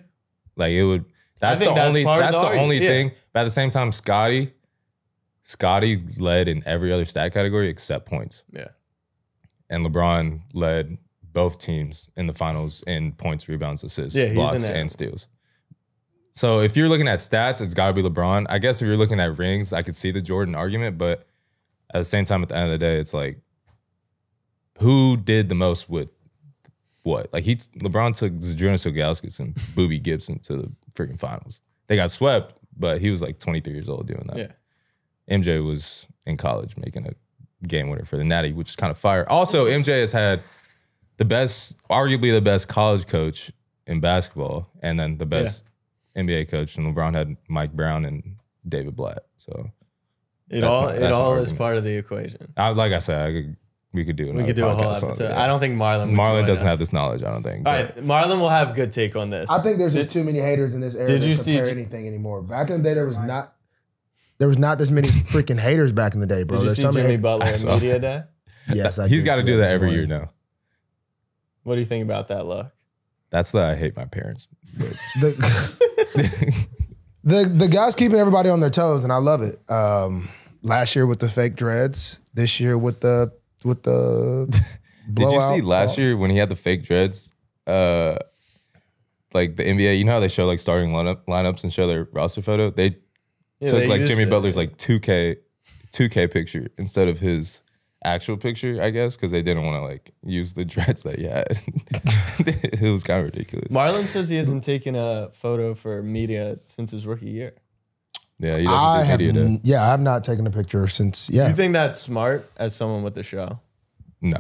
Like, it would. That's the only thing. But at the same time, Scotty led in every other stat category except points. Yeah. And LeBron led both teams in the finals in points, rebounds, assists, blocks, and steals. So if you're looking at stats, it's got to be LeBron. I guess if you're looking at rings, I could see the Jordan argument, but at the same time, at the end of the day, it's like, who did the most with what? Like, LeBron took Zydrunas Ilgauskas and Boobie Gibson to the freaking finals. They got swept, but he was like 23 years old doing that. Yeah. MJ was in college making a game winner for the Natty, which is kind of fire. Also, MJ has had arguably the best college coach in basketball, and then the best NBA coach, and LeBron had Mike Brown and David Blatt. So It That's all my it all is argument. part of the equation. Like I said, we could do another We could do a whole podcast on episode. it. I don't think Marlon would Marlon join doesn't us. have this knowledge, I don't think. All but- right, Marlon will have good take on this. I think there's just too many haters in this era Did to you compare see- anything anymore. Back in the day, there was not this many freaking haters back in the day, bro. Did you There's see so many Jimmy haters. Butler I at saw Media Day? Yes, I He's did got to see do that this every morning. year now. What do you think about that look? That's the I hate my parents. The guys keeping everybody on their toes, and I love it. Last year with the fake dreads, this year with the Did you see blowout. last year when he had the fake dreads? Like the NBA, you know how they show like starting lineups and show their roster photo? They took they like used Jimmy it. Butler's like 2K picture instead of his actual picture, I guess, because they didn't want to like use the dreads that he had. It was kind of ridiculous. Marlon says he hasn't taken a photo for media since his rookie year. Yeah, he I doesn't do have, media day. I have not taken a picture since. Do Yeah, you think that's smart as someone with the show? No.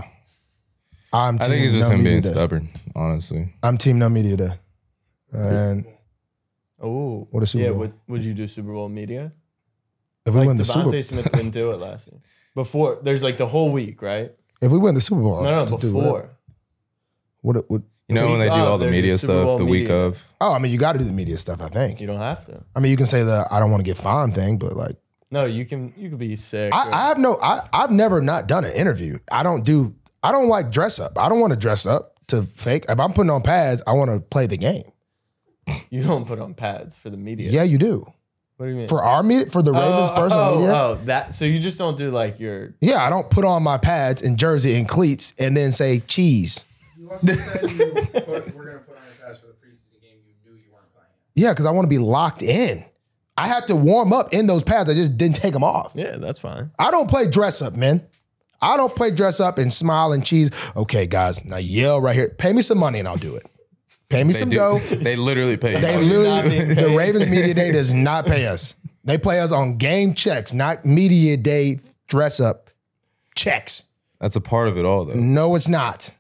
I I think it's just no him being media day. stubborn, honestly. I'm team no media day. And Oh, What a Super yeah. Bowl. Would you do Super Bowl media? if we Like win the Super, Devontae Smith didn't do it last year. Before there's like the whole week, right? if we win the Super Bowl, No, to do before. what? You know Week when they do of, all the there's a media Super Bowl stuff the week media. of? Oh, I mean, you got to do the media stuff. I think. You don't have to. I mean, you can say the I don't want to get fined thing, but like, No, you could be sick. I've never not done an interview. I don't like dress up. I don't want to dress up to fake. If I'm putting on pads, I want to play the game. You don't put on pads for the media. Yeah, you do. What do you mean? For our media, for the Ravens personal media. That. So you just don't do like your. Yeah, I don't put on my pads and jersey and cleats and then say cheese. You also said we're going to put on your pads for the preseason game you knew you weren't playing. Yeah, because I want to be locked in. I had to warm up in those pads. I just didn't take them off. Yeah, that's fine. I don't play dress up, man. I don't play dress up and smile and cheese. Okay, guys, now yell right here. Pay me some money and I'll do it. Pay me some dough. They literally pay you. They not literally, being the paid. Ravens Media Day does not pay us. They play us on game checks, not Media Day dress up checks. That's a part of it all, though. No, it's not.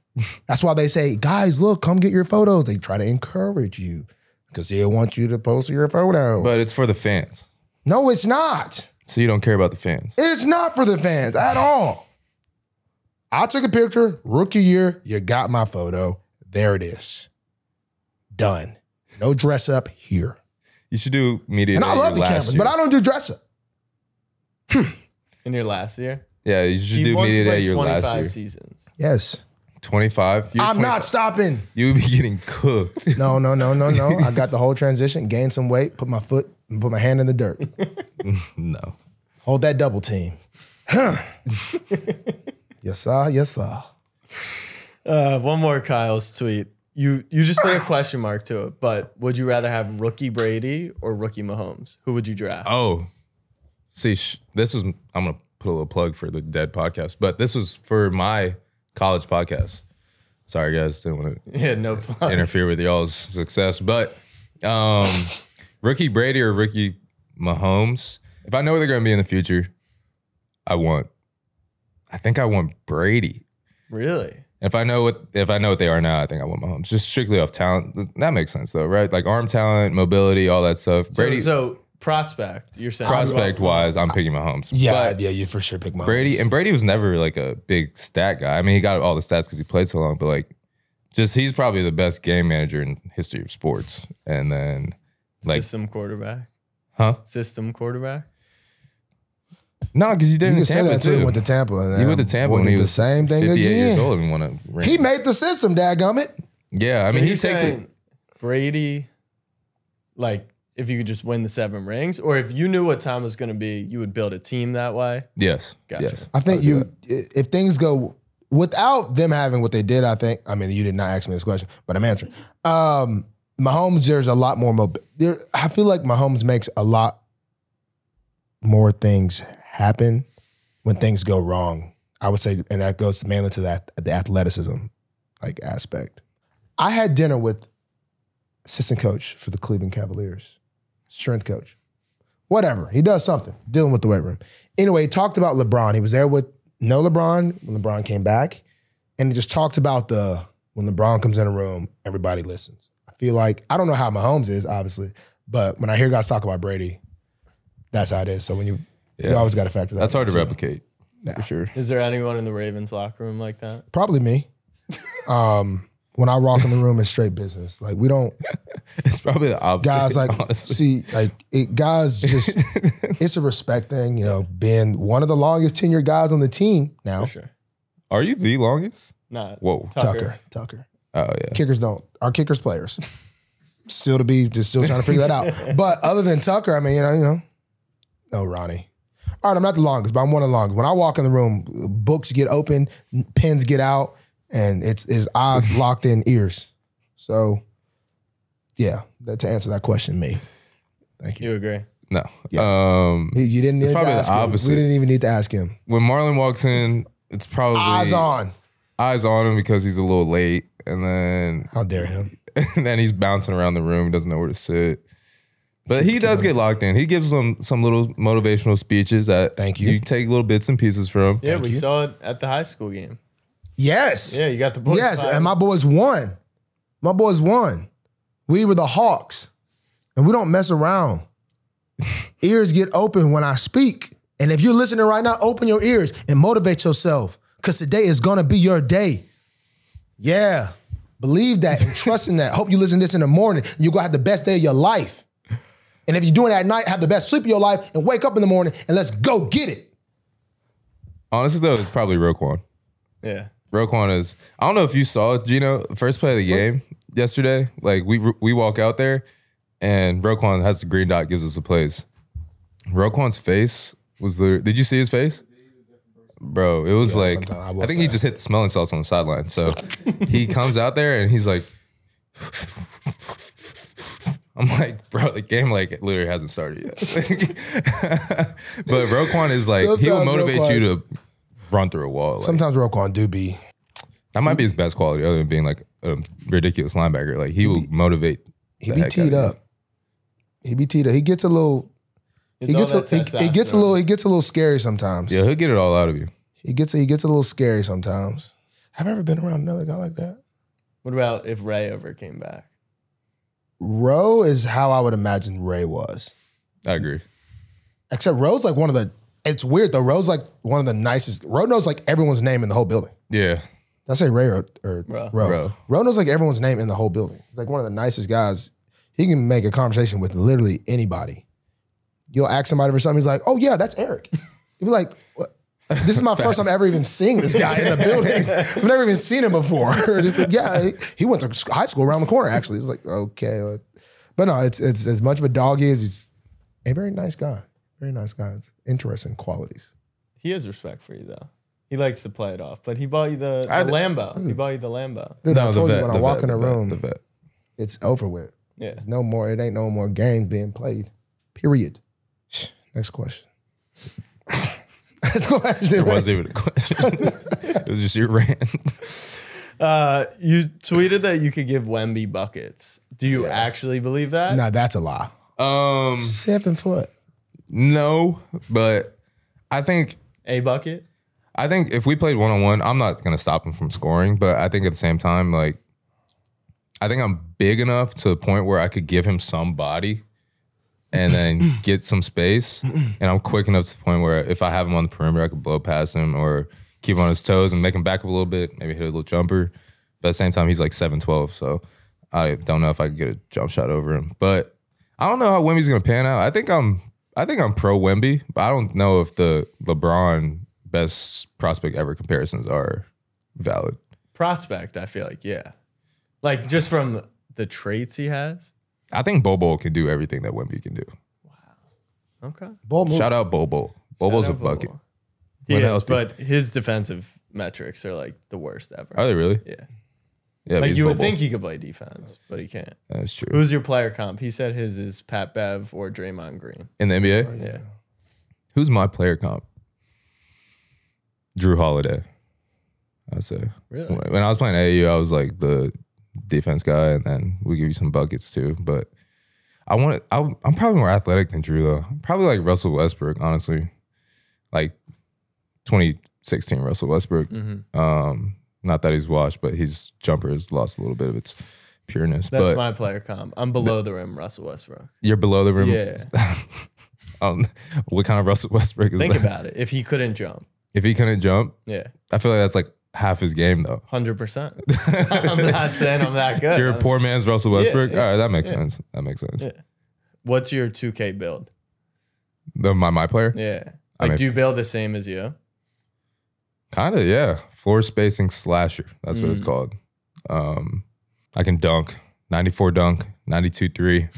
That's why they say, guys, look, come get your photos. They try to encourage you because they want you to post your photo. But it's for the fans. No, it's not. So you don't care about the fans. It's not for the fans at all. I took a picture, rookie year, you got my photo. There it is. Done. No dress up here. You should do media And day I love the last cameras, year. but I don't do dress up. In your last year, Yeah, you should he do once media day played your 25 last year. seasons. Yes. 25? You're I'm 25. not stopping. You would be getting cooked. No. I got the whole transition, gained some weight, put my hand in the dirt. No. Hold that double team. Yes, sir. One more Kyle's tweet. You just put a question mark to it, but would you rather have rookie Brady or rookie Mahomes? Who would you draft? Oh. See, this was, I'm going to put a little plug for the Dead podcast, but this was for my college podcast. Sorry, guys. Didn't want to Yeah, no plug. interfere with y'all's success. But rookie Brady or rookie Mahomes, if I know where they're going to be in the future, I think I want Brady. Really? If I know what they are now, I think I want Mahomes. Just strictly off talent. That makes sense though, right? Like arm talent, mobility, all that stuff. Brady, So prospect, you're saying. prospect wise, I'm picking Mahomes. Yeah, But you for sure pick my Brady was never like a big stat guy. I mean, he got all the stats because he played so long, but like, just he's probably the best game manager in history of sports. And then like, System quarterback. huh? System quarterback. No, because he did You in can say Tampa that too. He too. went to Tampa. And He went to Tampa when he the was same thing 58 years again. old and won a ring. He made the system, dadgummit. Yeah, I So mean, he he's takes saying it. Brady, like if you could just win the 7 rings, or if you knew what time was going to be, you would build a team that way. Yes, Gotcha. yes. I think if things go without them having what they did, I mean, you did not ask me this question, but I'm answering. Mahomes, there's a lot more I feel like Mahomes makes a lot more things happen when things go wrong. I would say, and that goes mainly to the athleticism like aspect. I had dinner with assistant coach for the Cleveland Cavaliers, strength coach. Whatever. He does something, dealing with the weight room. Anyway, he talked about LeBron. He was there with no LeBron when LeBron came back. And he just talked about when LeBron comes in a room, everybody listens. I feel like, I don't know how Mahomes is, obviously, but when I hear guys talk about Brady, that's how it is. So when you You always got to factor that. That's hard to too. replicate for sure. Is there anyone in the Ravens locker room like that? Probably me. When I walk in the room, it's straight business. Like we don't. It's probably the opposite. Guys, like, honestly. see, like, guys just, it's a respect thing, you know, being one of the longest tenured guys on the team now. For sure. Are you the longest? Not Whoa. Tucker. Oh yeah. Kickers don't. Our kickers players. Still trying to figure that out. But other than Tucker, I mean, you know, no, Ronnie. All right, I'm not the longest, but I'm one of the longest. When I walk in the room, books get open, pens get out, and it's eyes locked in ears. So, yeah, to answer that question, me. Thank you. You agree? No. Yes. You didn't need it's to probably ask the him. opposite. We didn't even need to ask him. When Marlon walks in, it's probably Eyes on. Eyes on him because he's a little late, and then How dare him? and then he's bouncing around the room, doesn't know where to sit. But he does get locked in. He gives them some little motivational speeches that Thank you. you take little bits and pieces from. Yeah, we saw it at the high school game. Yes. Yeah, you got the boys. Yes, fired. and my boys won. My boys won. We were the Hawks, and we don't mess around. Ears get open when I speak. And if you're listening right now, open your ears and motivate yourself because today is going to be your day. Yeah. Believe that and trust in that. Hope you listen to this in the morning. You're going to have the best day of your life. And if you're doing it at night, have the best sleep of your life and wake up in the morning and let's go get it. Honestly, though, it's probably Roquan. Yeah. Roquan is, I don't know if you saw Gino, first play of the game yesterday. Like, we walk out there and Roquan has the green dot, gives us the plays. Roquan's face was literally, did you see his face? Bro, it was like, I think he just hit the smelling salts on the sideline. So he comes out there and he's like, I'm like, bro, the game like literally hasn't started yet. But Roquan is like, he will motivate you to run through a wall. Like, Sometimes Roquan do be. that might be his best quality other than being like a ridiculous linebacker. Like he will motivate. He be teed up. He be teed up. He gets a little. He gets a little scary sometimes. Yeah, he'll get it all out of you. He gets a little scary sometimes. Have I ever been around another guy like that? What about if Ray ever came back? Roe is how I would imagine Ray was. I agree. Except Roe's like one of the. It's weird though. Roe's like one of the nicest. Roe knows like everyone's name in the whole building. Yeah. Did I say Ray or Roe. Roe? Roe knows like everyone's name in the whole building. He's like one of the nicest guys. He can make a conversation with literally anybody. You'll ask somebody for something. He's like, "Oh yeah, that's Eric." You'll be like, "What? This is my first time ever even seeing this guy in the building. I've never even seen him before." Like, yeah, he went to high school around the corner. Actually, it's like okay, but no, it's as much of a dog is. He's a very nice guy. Very nice guy. It's interesting qualities. He has respect for you though. He likes to play it off, but he bought you the Lambo. He bought you the Lambo. Dude, No, I the told you vet, when I the walk vet, in the the vet, room, the vet. it's over with. Yeah. No more. It ain't no more games being played. Period. Next question. Let's go ahead. It wasn't even a question. It was just your rant. You tweeted that you could give Wemby buckets. Do you actually believe that? Nah, that's a lie. 7 foot. No, but I think A bucket? if we played one-on-one, I'm not going to stop him from scoring, but I think at the same time, like, I think I'm big enough to the point where I could give him some body and then get some space. And I'm quick enough to the point where if I have him on the perimeter, I could blow past him or keep him on his toes and make him back up a little bit, maybe hit a little jumper. But at the same time, he's like 7'12", so I don't know if I could get a jump shot over him. But I don't know how Wemby's going to pan out. I think I'm pro Wemby, but I don't know if the LeBron best prospect ever comparisons are valid. Prospect, I feel like, yeah. Like just from the traits he has. I think Bobo can do everything that Wemby can do. Okay. Shout out Bobo. Bobo's a Shout out Bobo. bucket. He When is, healthy. but his defensive metrics are like the worst ever. Are they really? Yeah. Yeah, but Like he's you would Bobo. think he could play defense, but he can't. That's true. Who's your player comp? He said his is Pat Bev or Draymond Green. In the NBA? Yeah. Who's my player comp? Drew Holiday, I'd say. Really? When I was playing AAU, I was like the defense guy, and then we give you some buckets too. But I'm probably more athletic than Drew, though. Probably like Russell Westbrook, honestly. Like 2016 Russell Westbrook. Not that he's washed, but his jumper has lost a little bit of its pureness. That's but my player comp. I'm below the rim, Russell Westbrook. you're below the rim. Yeah. What kind of Russell Westbrook is Think that? about it. If he couldn't jump, If he couldn't jump, yeah, I feel like that's like half his game though. 100%. I'm not saying I'm that good. You're a poor man's Russell Westbrook. yeah, All right, that makes sense. That makes sense. Yeah. What's your 2K build? My player? Yeah. I Like, mean- do you build the same as you? Kind of, yeah. Floor spacing slasher. That's what it's called. I can dunk. 94 dunk, 92 3.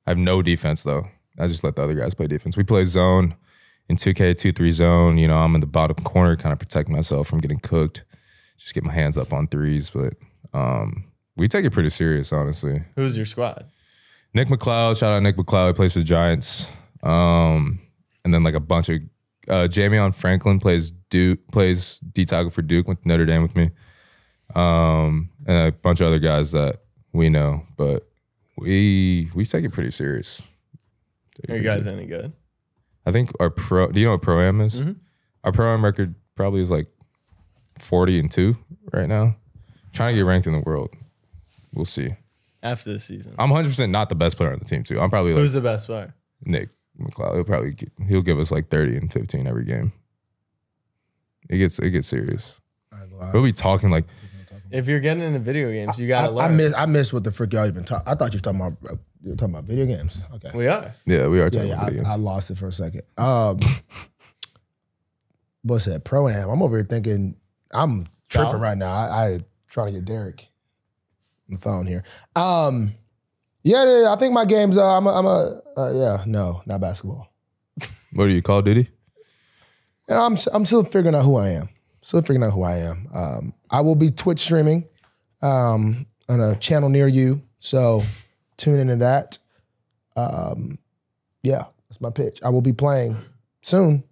I have no defense though. I just let the other guys play defense. We play zone in 2K, 2-3 zone. You know, I'm in the bottom corner, kind of protect myself from getting cooked. Just get my hands up on threes. But we take it pretty serious, honestly. Who's your squad? Nick McLeod, shout out Nick McLeod, plays for the Giants. And then like a bunch of Jamion Franklin plays D tackle for Duke, went to Notre Dame with me. And a bunch of other guys that we know, but we take it pretty serious. Are you guys any good? I think our pro. Do you know what pro-am is? Our pro-am record probably is like 40-2 right now. Trying to get ranked in the world. We'll see. After the season. I'm 100% not the best player on the team too. I'm probably like Who's the best player? Nick McLeod. He'll give us like 30 and 15 every game. It gets serious. We'll be talking like. If you're getting into video games, you gotta learn. I missed what the frick y'all even talking. I thought you were talking about video games. Okay. We are. Yeah, we are talking about I video games. lost it for a second. What's that? Pro-am. I'm over here thinking I'm tripping Golf? right now. I trying to get Derrick on the phone here. Yeah, I think my game's no, not basketball. What are you, Call of Duty? And I'm still figuring out who I am. I will be Twitch streaming on a channel near you, so tune into that. Yeah, that's my pitch. I will be playing soon.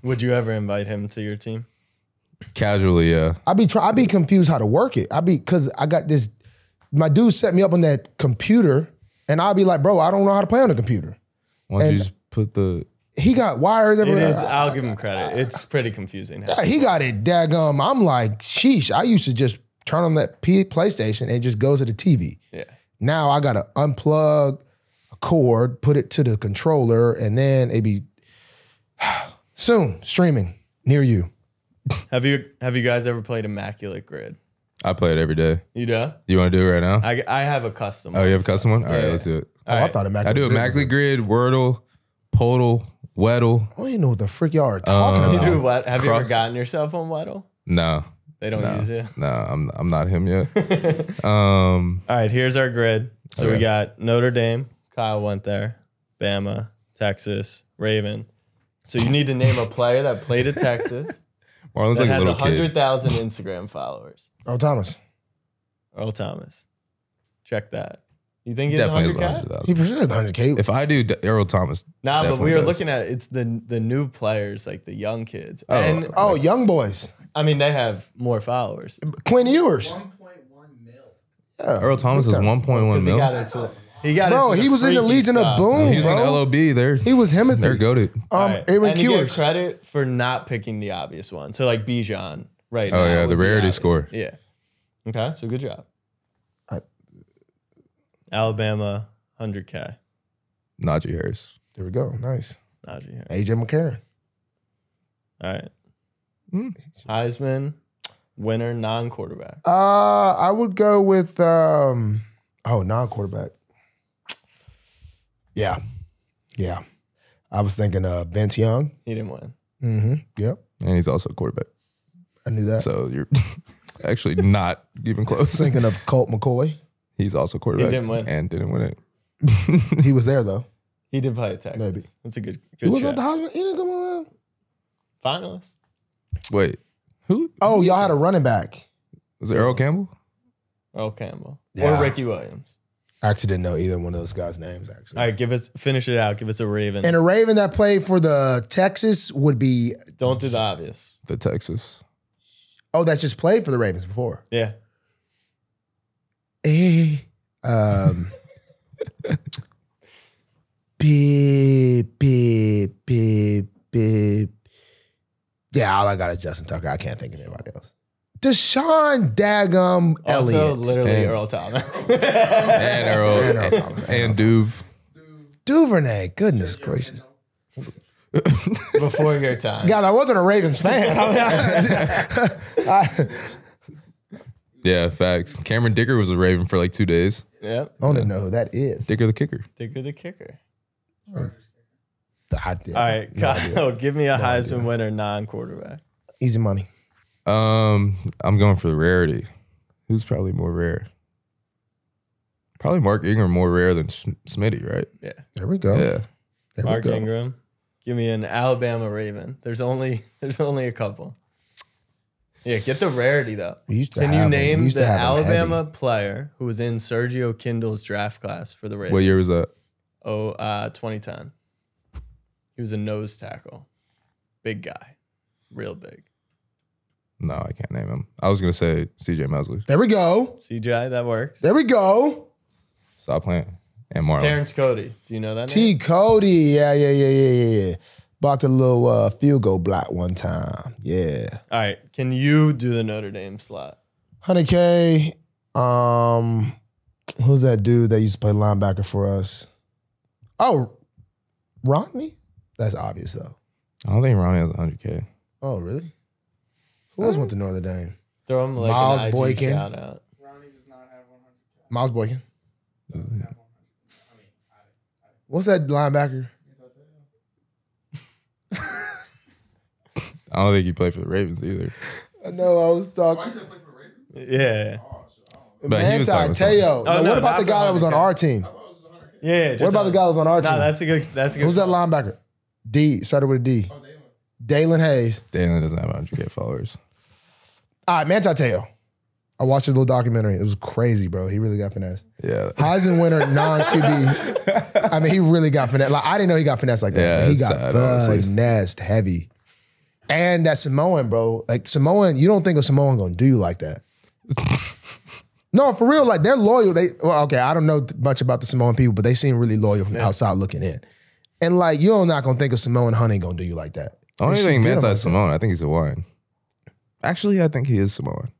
Would you ever invite him to your team? Casually, yeah. I be confused how to work it. Cause I got this. My dude set me up on that computer, and I'll be like, bro, I don't know how to play on the computer. Why don't And- you just put the He got wires It everywhere. is. I'll give him credit. It's pretty confusing. He got it daggum. I'm like, sheesh. I used to just turn on that PlayStation and it just goes to the TV. Yeah. Now I gotta unplug a cord, put it to the controller, and then it be soon streaming near you. Have you guys ever played Immaculate Grid? I play it every day. You do? You want to do it right now? I have a custom. Oh, you have a custom one? All right, Yeah. let's do it. I thought Immaculate I do Grid was Immaculate Grid, Wordle, Podle, Weddle. I don't even know what the frick y'all are talking You about. do what? Have you ever Cross- gotten yourself on Weddle? No. They don't use it. No, I'm not him yet. All right, here's our grid. So we Okay. got Notre Dame. Kyle went there. Bama, Texas, Raven. So you need to name a player that played at Texas Marlon's that like a has little kid. 100,000 Instagram followers. Oh, Thomas. Earl Thomas. Check that. You think he's Definitely has 100K? he 100,000. for sure is 100K. If I do Earl Thomas, Nah, but definitely we were does. looking at it. It's the new players, like the young kids. And Oh, young boys. I mean, they have more followers. Quinn Ewers. 1.1 mil. Earl Thomas is 1.1 Because mil. he got Bro, into he the was in the freaky Legion of stuff. Boom, He was in bro. LOB. He was They're Himothy. goated. Right. Aaron And you get Kewers. credit for not picking the obvious one. So like Bijan right now. Oh, yeah, would the be rarity obvious. score. Yeah. Okay, so good job. I- Alabama, 100K. Najee Harris. There we go. Nice. Najee Harris. AJ McCarron. All right. Heisman, winner, non-quarterback. I would go with non-quarterback. Yeah. I was thinking Vince Young. He didn't win. Yep. And he's also a quarterback. I knew that. So you're actually not even I was close. thinking of Colt McCoy. He's also a quarterback. He didn't win. And didn't win it. He was there though. He did play at Texas. Maybe. That's a good He was check. at the Heisman. He didn't come around. Finalist. Wait, who? Oh, y'all had a running back. Was it Earl Campbell? Earl Campbell. Yeah. Or Ricky Williams. I actually didn't know either one of those guys' names, actually. All right, finish it out. Give us a Raven. And a Raven that played for the Texas would be, Don't do the obvious. The Texas. that's just played for the Ravens before. Yeah. Beep. Yeah, all I got is Justin Tucker. I can't think of anybody else. Deshaun Daggum Also, Elliott. literally And- Earl Thomas. And Earl. And Earl Thomas. And Duve. Duvernay. Goodness gracious. Before your time. God, I wasn't a Ravens fan. Yeah, facts. Cameron Dicker was a Raven for like 2 days. Yep. I don't even know who that is. Dicker the kicker. Dicker the kicker. All All right, Kyle, give me a Heisman winner non-quarterback. Easy money. I'm going for the rarity. Who's probably more rare? Probably Mark Ingram more rare than Smitty, right? Yeah. There we go. Yeah. There Mark we go. Ingram. Give me an Alabama Raven. There's only a couple. Yeah, get the rarity though. We used to Can have you 'em. We name used to the have 'em Alabama heavy. player who was in Sergio Kindle's draft class for the Ravens? What year was that? 2010. He was a nose tackle. Big guy. Real big. No, I can't name him. I was going to say CJ Mosley. There we go. CJ, that works. There we go. Stop playing. And Marlon. Terrence Cody. Do you know that name? T. Cody. Yeah. Blocked a little field goal block one time. Yeah. All right. Can you do the Notre Dame slot? 100K. Who's that dude that used to play linebacker for us? Oh, Rodney? That's obvious though. I don't think Ronnie has 100K. Oh, really? Who else went to Notre Dame? Throw him like Miles an IG Boykin. shout out. Ronnie does not have 100. Miles Boykin. Doesn't have 100. I mean, What's that linebacker? I don't think he played for the Ravens either. I know I was Why you talking. said play for the Ravens? Yeah. Oh, so I don't know. But he was talking about Teo. Oh, no, What about not the for guy that was on 100K. our team? I thought it was 100. Yeah. What about the guy that was on our team? No, that's a good. Who's that linebacker? D. Started with a D. Oh, they went. Dalen Hayes. Dalen doesn't have 100K followers. All right, Manti Teo. I watched his little documentary. It was crazy, bro. He really got finesse. Yeah. Heisman winner, non-QB. I mean, he really got finesse. Like, I didn't know he got finesse like that. Yeah, He it's got sad, honestly. finessed heavy. And that Samoan, bro. Like, Samoan, you don't think a Samoan gonna do you like that. No, for real. Like, they're loyal. Well, okay, I don't know much about the Samoan people, but they seem really loyal from the outside looking in. And, like, you're not gonna think a Samoan hunt ain't gonna do you like that. I don't They even think should get him Manti like is Samoan. I think he's Hawaiian. Actually, I think he is Samoan.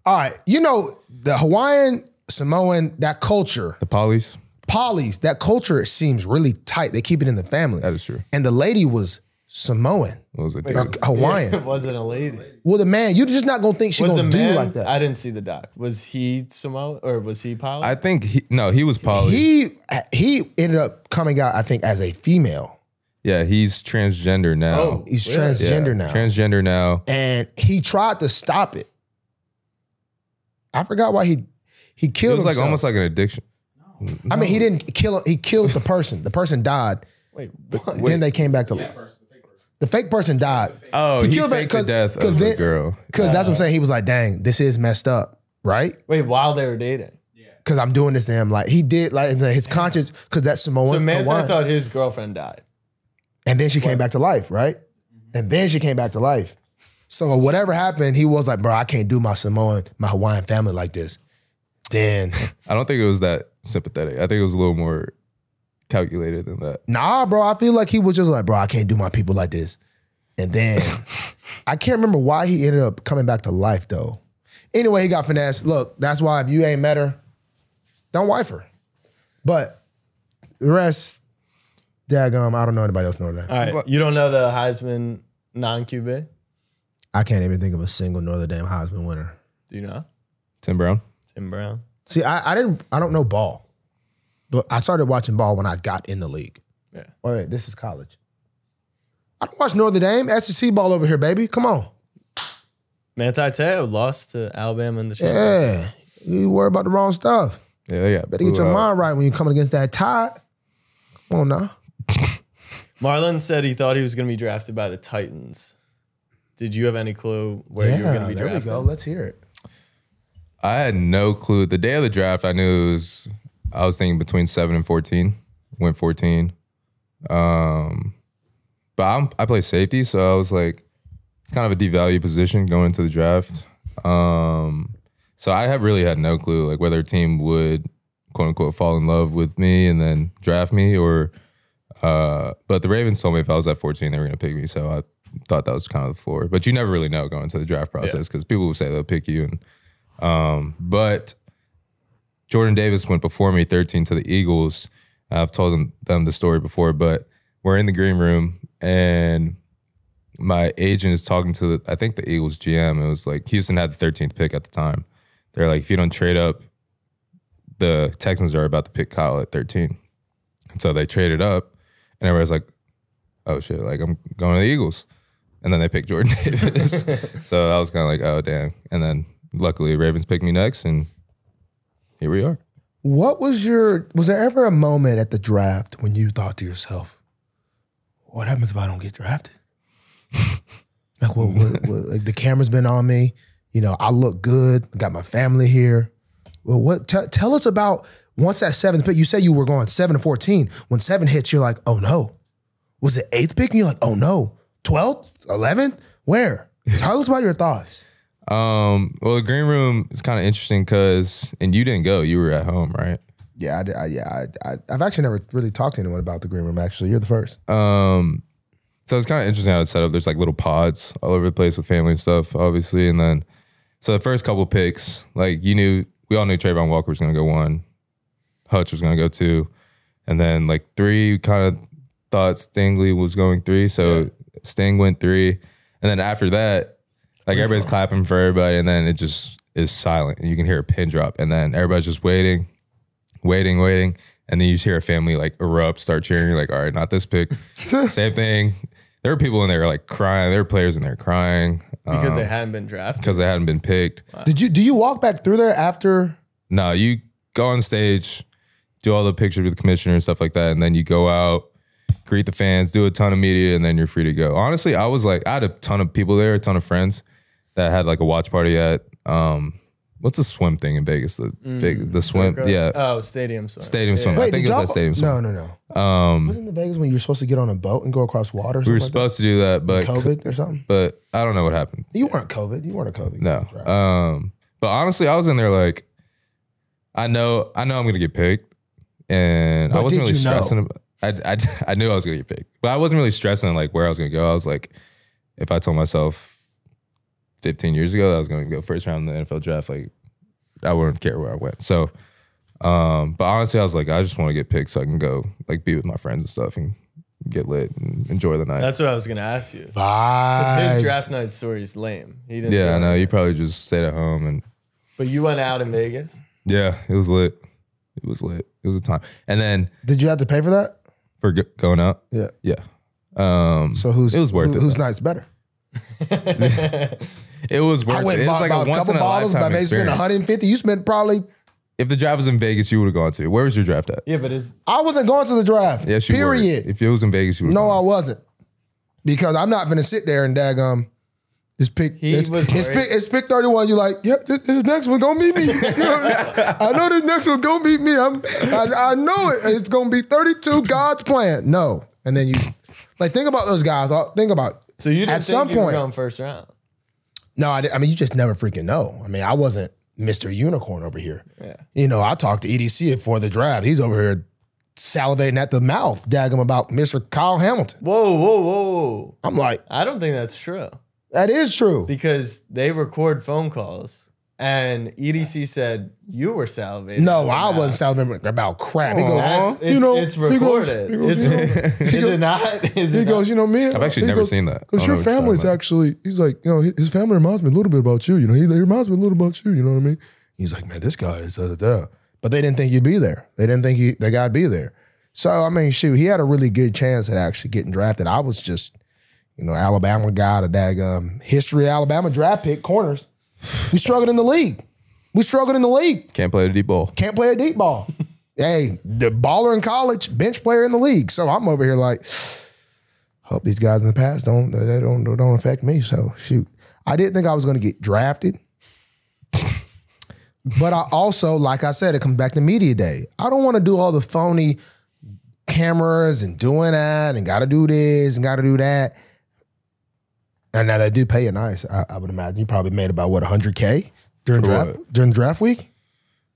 All right, you know, the Hawaiian, Samoan, that culture, The Polys? polys, that culture seems really tight. They keep it in the family. That is true. And the lady was Samoan What was it, or dude? Hawaiian. It wasn't a lady. Well, the man, you're just not gonna think she's Was the gonna do you man? like that. I didn't see the doc. Was he Samoan or was he Poly? I think he was Poly. He ended up coming out, I think, as a female. Yeah, he's transgender now. Oh. He's Really? transgender Yeah, now. Transgender now. And he tried to stop it. I forgot why he It killed was like himself. almost like an addiction. I mean, he didn't kill him. He killed the person. The person died. Wait, what? Then they came back to life. The fake person died. Oh, he killed faked the death of the girl. Because that's what I'm saying. He was like, dang, this is messed up, right? Wait, while they were dating. Because I'm doing this to him. Like, he did, like, his conscience, because that's Samoan. So Manti Hawaiian. thought his girlfriend died. And then she came back to life, right? And then she came back to life. So whatever happened, he was like, bro, I can't do my Hawaiian family like this. Then, I don't think it was that sympathetic. I think it was a little more calculated than that. nah, bro, I feel like he was just like, bro, I can't do my people like this. And then, I can't remember why he ended up coming back to life, though. Anyway, he got finesse. Look, that's why if you ain't met her, don't wife her. But the rest, daggum, I don't know anybody else know that. All right. You don't know the Heisman non-QB? I can't even think of a single Notre Dame Heisman winner. Do you know? Tim Brown? Tim Brown. See, I don't know ball. But I started watching ball when I got in the league. Yeah. Wait, this is college. I don't watch Notre Dame. SEC ball over here, baby. Come on. Manti Teo lost to Alabama in the championship. Yeah. You worry about the wrong stuff. Yeah. Better get your mind right when you're coming against that Tide. Come on now. Marlon said he thought he was going to be drafted by the Titans. Did you have any clue where you were going to be there drafted? we go. Let's hear it. I had no clue. The day of the draft, I was thinking between 7 and 14. Went 14. But I play safety, so I was like, it's kind of a devalued position going into the draft. So I have really had no clue like whether a team would quote unquote fall in love with me and then draft me or but the Ravens told me if I was at 14 they were gonna pick me, so I thought that was kind of the floor. But you never really know going into the draft process because people will say they'll pick you and but Jordan Davis went before me 13 to the Eagles. I've told them the story before, but we're in the green room and my agent is talking to I think the Eagles GM. It was like Houston had the 13th pick at the time. They're like, if you don't trade up, the Texans are about to pick Kyle at 13. And so they traded up, and everybody's like, oh shit, like I'm going to the Eagles. And then they picked Jordan Davis. So I was kind of like, oh damn. And then luckily Ravens picked me next, and here we are. What was there ever a moment at the draft when you thought to yourself, what happens if I don't get drafted? Like, what, like the camera's been on me. You know, I look good. I got my family here. Well, tell us about once that 7th pick. You said you were going 7 to 14. When 7 hits, you're like, oh no. Was it 8th pick? And you're like, oh no. 12th? 11th? Where? Tell us about your thoughts. Well, the green room is kind of interesting because, and you didn't go. You were at home, right? Yeah, I've actually never really talked to anyone about the green room. Actually, you're the first. So it's kind of interesting how it's set up. There's like little pods all over the place with family and stuff, obviously. And then, so the first couple picks, like we all knew Trayvon Walker was going to go 1. Hutch was going to go 2. And then like 3, kind of thought Stingley was going 3. So Sting went 3. And then after that, like everybody's clapping for everybody. And then it just is silent. And you can hear a pin drop. And then everybody's just waiting. And then you just hear a family like erupt, start cheering. You're like, all right, not this pick. Same thing. There were people in there like crying. There were players in there crying. Because they hadn't been drafted? Because they hadn't been picked. Wow. Do you walk back through there after? No, you go on stage, do all the pictures with the commissioner and stuff like that, and then you go out, greet the fans, do a ton of media, and then you're free to go. Honestly, I had a ton of people there, a ton of friends that had like a watch party at what's the swim thing in Vegas? The swim, yeah. Oh, stadium swim. Stadium swim. Wait, I think it was at stadium swim. No. Wasn't the Vegas when you were supposed to get on a boat and go across water? Or We were something supposed to do that, but COVID or something. But I don't know what happened. You weren't COVID. You weren't a COVID. No. But honestly, I was in there like, I know I'm gonna get picked, and But I wasn't did really you know? stressing. I knew I was gonna get picked, but I wasn't really stressing like where I was gonna go. I was like, if I told myself 15 years ago that I was gonna go first round in the NFL draft, like I wouldn't care where I went. So, but honestly, I was like, I just want to get picked so I can go like be with my friends and stuff and get lit and enjoy the night. That's what I was gonna ask you. 'Cause Vibes. his draft night story is lame. He didn't. Yeah, I do know. it. You probably just stayed at home and. But you went out in Vegas. Yeah, it was lit. It was lit. It was a time. And then Did you have to pay for that? for going out, Yeah. yeah. So it was worth it, Whose though. night's better? It was worth I it. went It and was bought like about a a once couple in a bottles, but I lifetime maybe spent experience. 150. You spent probably. If the draft was in Vegas, you would have gone to. Where was your draft at? Yeah, but I wasn't going to the draft. Yes, you were. Period. If it was in Vegas, you would. No, I wasn't. Because I'm not going to sit there and this pick. It's pick 31. You're like, yep, this next one gonna beat me. You know, I know this next one gonna beat me. I know it. It's gonna be 32. God's plan. No, and then you like think about those guys. Think about. So you didn't at think some you were point. going first round? No, I mean you just never freaking know. I mean I wasn't Mr. Unicorn over here. Yeah. You know I talked to EDC before the draft. He's over here salivating at the mouth, dagging about Mr. Kyle Hamilton. Whoa. I'm like, I don't think that's true. that is true. Because they record phone calls and EDC said you were salivating. No, I wasn't salivating about crap. He goes, It's recorded. Is it not? Is He it goes, not? you know, me. I've actually he never goes, seen that. I Because don't your know what you're family's talking about. actually, he's like, you know, his family reminds me a little bit about you. You know, he reminds me a little about you. You know what I mean? He's like, man, this guy is But they didn't think you'd be there. They didn't think the guy'd be there. So, I mean, shoot, he had a really good chance at actually getting drafted. I was just, you know, Alabama guy, the daggum history of Alabama draft pick corners. We struggled in the league. Can't play the deep ball. Can't play a deep ball. Hey, the baller in college, bench player in the league. So I'm over here like, hope these guys in the past don't affect me. So shoot, I didn't think I was going to get drafted, but I also, like I said, it comes back to media day. I don't want to do all the phony cameras and doing that and got to do this and got to do that. And now they do pay you nice. I would imagine you probably made about what $100K during draft week.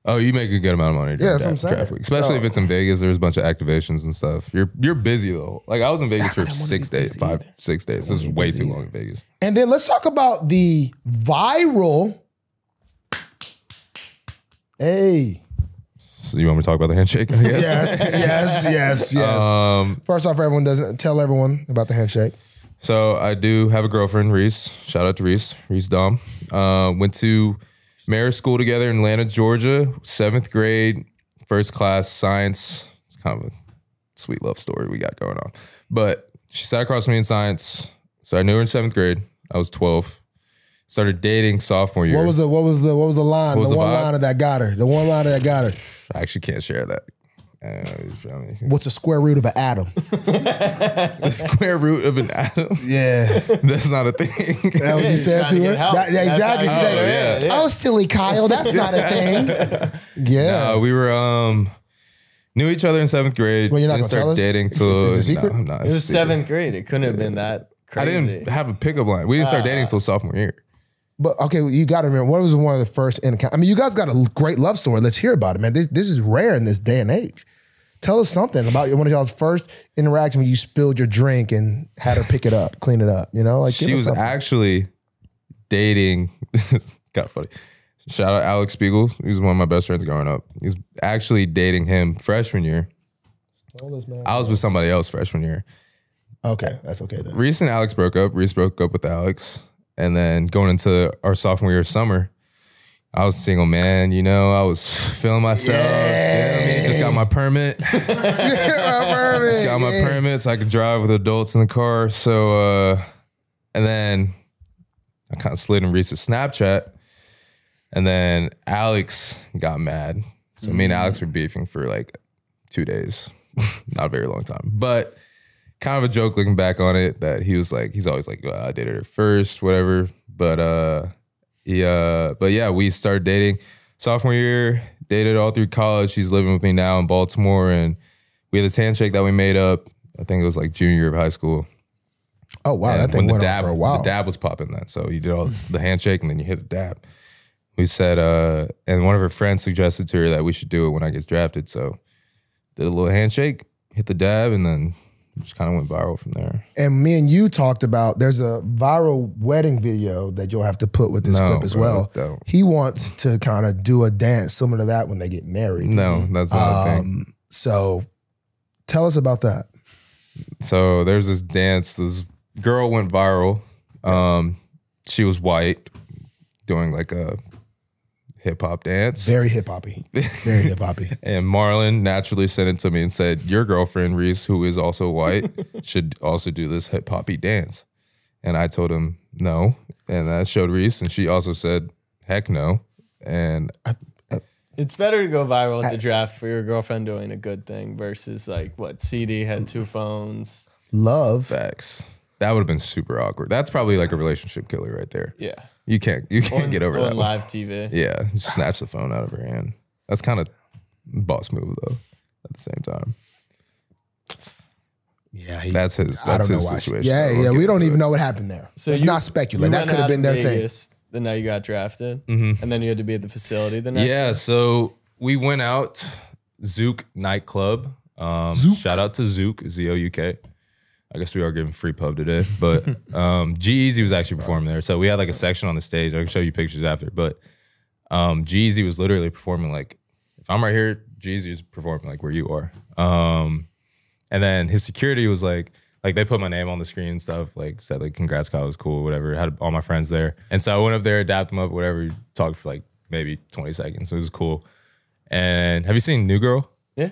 Oh, you make a good amount of money. Yeah, that's what I'm saying. Draft week. Especially if it's in Vegas. There's a bunch of activations and stuff. You're busy though. Like I was in Vegas for 6 days, 6 days. This is way too long in Vegas. And then let's talk about the viral. Hey, So you want me to talk about the handshake? I guess? Yes. First off, everyone doesn't tell everyone about the handshake. So I do have a girlfriend, Reese. Shout out to Reese Dom. Went to Marist School together in Atlanta, Georgia. 7th grade, first class science. It's kind of a sweet love story we got going on. But she sat across from me in science. So I knew her in 7th grade. I was 12. Started dating sophomore year. What was the line? What was the the one vibe? liner that got her. The one liner that got her. I actually can't share that. What's the square root of an atom? The square root of an atom? Yeah. That's not a thing. That what you said to her? Exactly. She's like, oh, silly Kyle, that's not a thing. Yeah. We were knew each other in 7th grade. Well, you're not Didn't gonna start tell us? dating till Is it a secret? No, I'm not. It was It's a secret. 7th grade. It couldn't have been that I crazy. didn't have a pickup line. We didn't start dating until sophomore year. But okay, you got to remember, what was one of the first encounters? I mean, you guys got a great love story. Let's hear about it, man. This is rare in this day and age. Tell us something about one of y'all's first interaction when you spilled your drink and had her pick it up, clean it up. You know, like She was actually dating. Got funny. Shout out Alex Spiegel. He was one of my best friends growing up. He was actually dating him freshman year. I was with somebody else freshman year. Okay, that's okay then. Reese and Alex broke up. Reese broke up with Alex. And then going into our sophomore year summer, I was a single man, you know, I was feeling myself. You know what I mean? Just got my permit. Just got my permit so I could drive with adults in the car. So, and then I kind of slid in Reese's Snapchat. And then Alex got mad. So me and Alex were beefing for like 2 days. Not a very long time. But kind of a joke looking back on it that he was like, he's always like, well, I dated her first, whatever. But yeah, we started dating sophomore year, dated all through college. She's living with me now in Baltimore, and we had this handshake that we made up. I think it was like junior year of high school. Oh wow, And that thing when went the on dab, for a while. The dab was popping then, so you did all the handshake and then you hit the dab. We said, and one of her friends suggested to her that we should do it when I get drafted. So did a little handshake, hit the dab, and then just kind of went viral from there. And me and you talked about, there's a viral wedding video that you'll have to put with this clip as well. Don't. He wants to kind of do a dance similar to that when they get married. No, that's not a thing. So tell us about that. So there's this dance. This girl went viral. She was white, doing like a hip hop dance. Very hip hoppy. Very hip hoppy. And Marlon naturally sent it to me and said, your girlfriend, Reese, who is also white, should also do this hip hoppy dance. And I told him no. And I showed Reese, and she also said, heck no. And It's better to go viral at the draft for your girlfriend doing a good thing versus like what CD had 2 phones. Love. facts. That would have been super awkward. That's probably like a relationship killer right there. Yeah. You can't get over that On one. live TV. Yeah, just snatch the phone out of her hand. That's kind of boss move though. At the same time, Yeah, that's his. I That's don't know his why. situation. Yeah, We'll yeah. get We don't into even it. know what happened there. So Let's you- not speculate. you That went could have out been to their thing. Vegas the night you got drafted, and then you had to be at the facility the next. Yeah, so we went out Zouk nightclub. Shout out to Zouk, Zouk. I guess we are giving free pub today, but G-Eazy was actually performing there. So we had like a section on the stage. I can show you pictures after, but G-Eazy was literally performing like, if I'm right here, G-Eazy is performing like where you are. And then his security was like they put my name on the screen and stuff, like said like, congrats, Kyle, it was cool, whatever. Had all my friends there. And so I went up there, dapped them up, whatever, talked for like maybe 20 seconds. So it was cool. And have you seen New Girl? Yeah.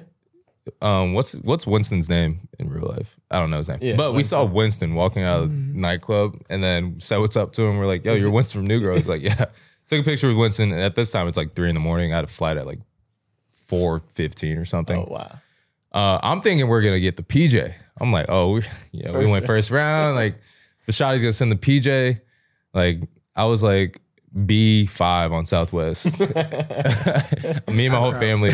What's Winston's name in real life? I don't know his name. Yeah, but we saw Winston walking out of the nightclub and then said what's up to him. We're like, yo, you're Winston from New Girl. He's like, yeah. Took a picture with Winston, and at this time it's like 3 a.m. I had a flight at like 4:15 or something. Oh wow. I'm thinking we're gonna get the PJ. I'm like, oh, we went first round. Like the shotty's gonna send the PJ. Like I was like B5 on Southwest. Me and my whole family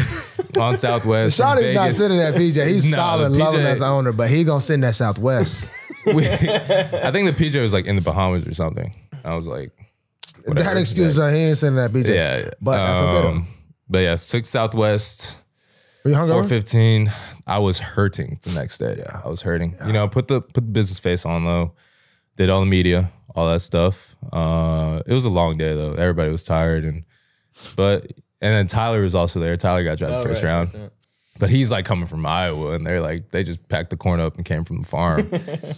on Southwest. from Shawty's not Vegas. sitting at PJ. He's No, solid, the loving PJ as owner, but he gonna sit in that Southwest. I think the PJ was like in the Bahamas or something. I was like, whatever. That excuse, he ain't sitting at PJ. Yeah. But that's okay though. But yeah, took Southwest. Were you hungover? 4:15. I was hurting the next day. Yeah, I was hurting. You know, put the business face on though. Did all the media, all that stuff. It was a long day though. Everybody was tired, and then Tyler was also there. Tyler got drafted first round. First round. But he's like coming from Iowa, and they're like, they just packed the corn up and came from the farm.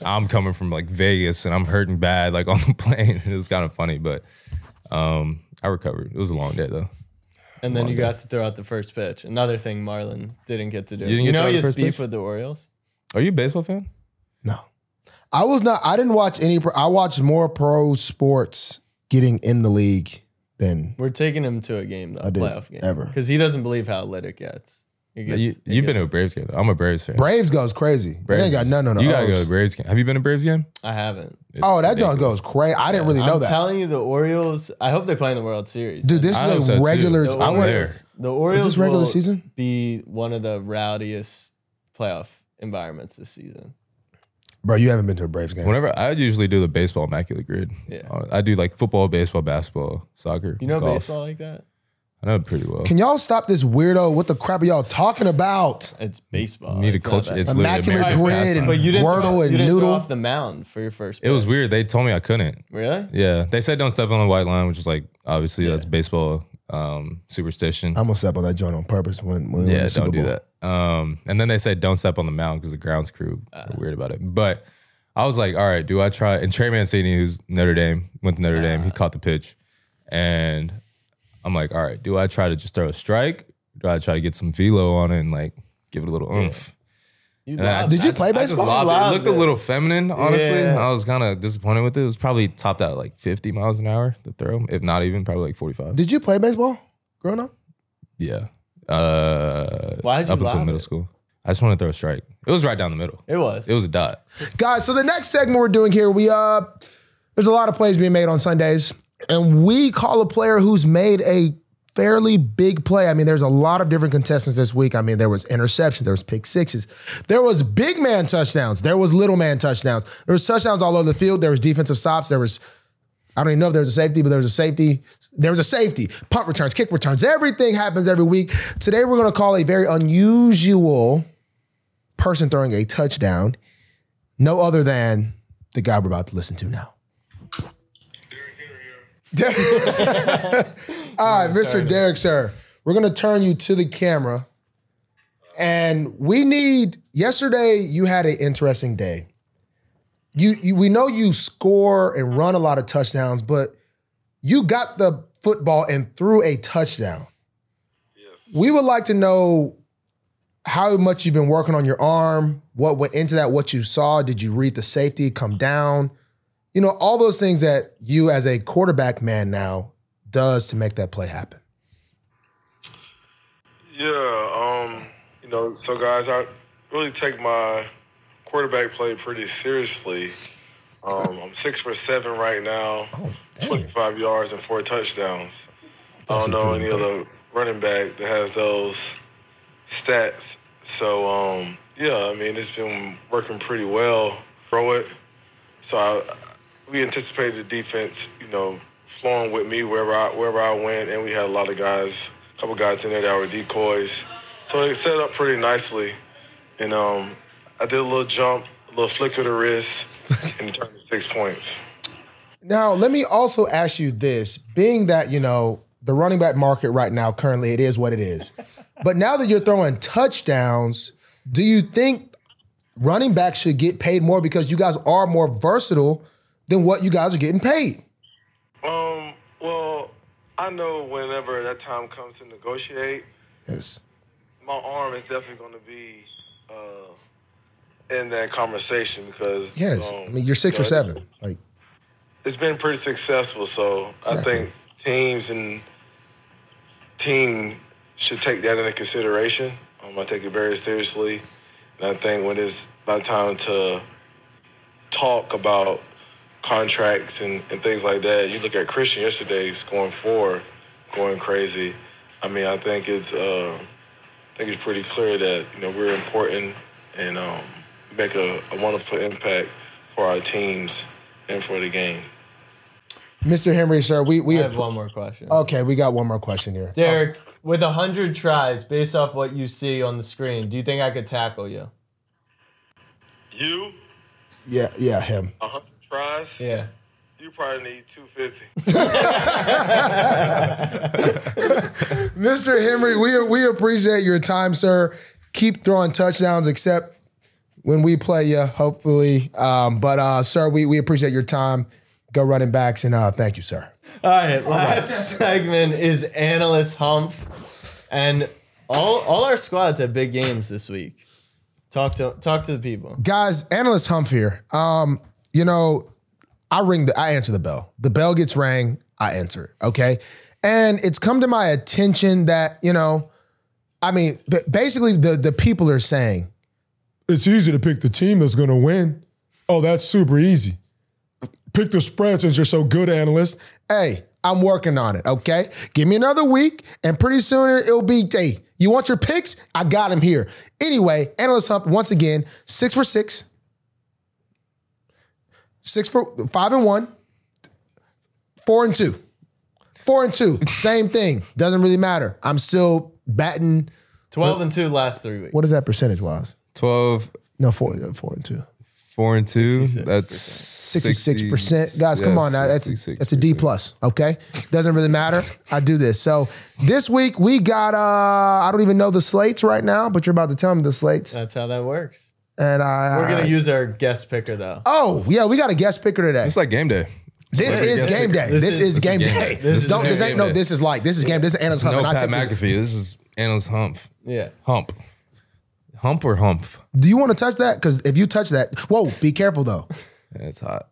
I'm coming from like Vegas, and I'm hurting bad like on the plane. It was kind of funny, but I recovered. It was a long day though. And then you got to throw out the first pitch. Another thing Marlon didn't get to do. You didn't You get to know throw he out the has first beef pitch? with the Orioles? Are you a baseball fan? No. I was not. I didn't watch any. I watched more pro sports getting in the league than We're taking him to a game, though, a did, playoff game. ever. Because he doesn't believe how lit it gets. You've been to a Braves game though. I'm a Braves fan. Braves goes crazy. They ain't got none on the You gotta go to O's. the Braves game. Have you been to a Braves game? I haven't. Oh, that John ridiculous. goes crazy. I didn't really know I'm that. telling you, the Orioles, I hope they play in the World Series. Dude, this I hope is so, a too. regular. The I went Orioles, the Orioles this regular will season? be one of the rowdiest playoff environments this season. Bro, you haven't been to a Braves game. Whenever I usually do the baseball immaculate grid. Yeah. I do like football, baseball, basketball, soccer. You know golf. baseball like that? I know it pretty well. Can y'all stop this weirdo? What the crap are y'all talking about? It's baseball. You need to It's not coach. that. It's literally Immaculate America's grid pastime. and But you didn't, Wordle throw, and you didn't throw Noodle. off the mound for your first pitch. It was weird. They told me I couldn't. Really? Yeah, they said don't step on the white line, which is like obviously that's baseball superstition. I'm gonna step on that joint on purpose when we win Yeah, the Super don't do Bowl. that. And then they said don't step on the mound because the grounds crew were weird about it. But I was like, all right, do I try? And Trey Mancini, who's Notre Dame, went to Notre Dame. He caught the pitch, and I'm like, all right, do I try to just throw a strike? Do I try to get some velo on it and like give it a little oomph? You And I- lobbed Did you it. play I just baseball? lobbed it. It Lobbed looked a it. little feminine, honestly. Yeah. I was kind of disappointed with it. It was probably topped out like 50 miles an hour, the throw, if not even, probably like 45. Did you play baseball growing up? Yeah. Why'd you up until lob middle it? school. I just wanted to throw a strike. It was right down the middle. It was. It was a dot. Guys, so the next segment we're doing here, there's a lot of plays being made on Sundays, and we call a player who's made a fairly big play. I mean, there's a lot of different contestants this week. I mean, there was interceptions, there was pick sixes, there was big man touchdowns, there was little man touchdowns, there was touchdowns all over the field, there was defensive stops, there was, I don't even know if there was a safety, but there was a safety. There was a safety, punt returns, kick returns. Everything happens every week. Today we're going to call a very unusual person throwing a touchdown. No other than the guy we're about to listen to now. All right, Mr. Derrick, sir. We're going to turn you to the camera. And yesterday you had an interesting day. We know you score and run a lot of touchdowns, but you got the football and threw a touchdown. Yes. We would like to know how much you've been working on your arm, what went into that, what you saw. Did you read the safety, come down? You know, all those things that you as a quarterback man now does to make that play happen. Yeah, so guys, I really take my quarterback play pretty seriously. I'm 6 for 7 right now, 25 yards and 4 touchdowns. I don't know any other running back that has those stats. So, yeah, I mean, it's been working pretty well. Throw it. So we anticipated the defense, flowing with me wherever I went, and we had a couple guys in there that were decoys. So it set up pretty nicely. And I did a little jump, a little flick of the wrist, and it turned to 6 points. Now, let me also ask you this. Being that, the running back market right now, currently, it is what it is. But now that you're throwing touchdowns, do you think running backs should get paid more because you guys are more versatile than what you guys are getting paid? Well, I know whenever that time comes to negotiate, Yes. my arm is definitely going to be in that conversation because Yes. I mean, you're 6 for 7. Like, it's been pretty successful. So Exactly. I think team should take that into consideration. I take it very seriously, and I think when it's about time to talk about contracts and things like that, you look at Christian yesterday scoring 4, going crazy. I mean, I think it's pretty clear that we're important and make a wonderful impact for our teams and for the game. Mr. Henry, sir, we I have one more question. Okay, we got one more question here. Derrick, with 100 tries, based off what you see on the screen, do you think I could tackle you? You, Yeah, him. 100 tries? Yeah. You probably need 250. Mr. Henry, we appreciate your time, sir. Keep throwing touchdowns, except when we play you, hopefully. But sir, we appreciate your time. Go running backs, and thank you, sir. All right, last segment is Analyst Humph. And all our squads have big games this week. Talk to the people. Guys, Analyst Humph here. You know, I answer the bell. The bell gets rang, I answer it, okay? And it's come to my attention that, you know, I mean, basically the people are saying, it's easy to pick the team that's going to win. Oh, that's super easy. Pick the spread since you're so good, Analyst. Hey, I'm working on it, okay? Give me another week, and pretty soon it'll be, hey, you want your picks? I got them here. Anyway, Analyst Humph, once again, 6 for 6. 5 and 1. 4 and 2. 4 and 2. Same thing. Doesn't really matter. I'm still batting. 12 and 2 last 3 weeks. What is that percentage-wise? 12. No, 4 and 2. 4 and 2. 66%. That's 66%. Guys, come on now. That's a D plus, okay? Doesn't really matter. I do this. So this week we got, I don't even know the slates right now, but you're about to tell me the slates. That's how that works. And we're going to use our guest picker, though. Oh, yeah, we got a guest picker today. it's like game day. This is game day. This is game day. This is game day. This is Analyst Humph. No Pat McAfee. This is Analyst Humph. Yeah. Hump or Humph? Do you want to touch that? Because if you touch that, whoa, be careful though. Yeah, it's hot.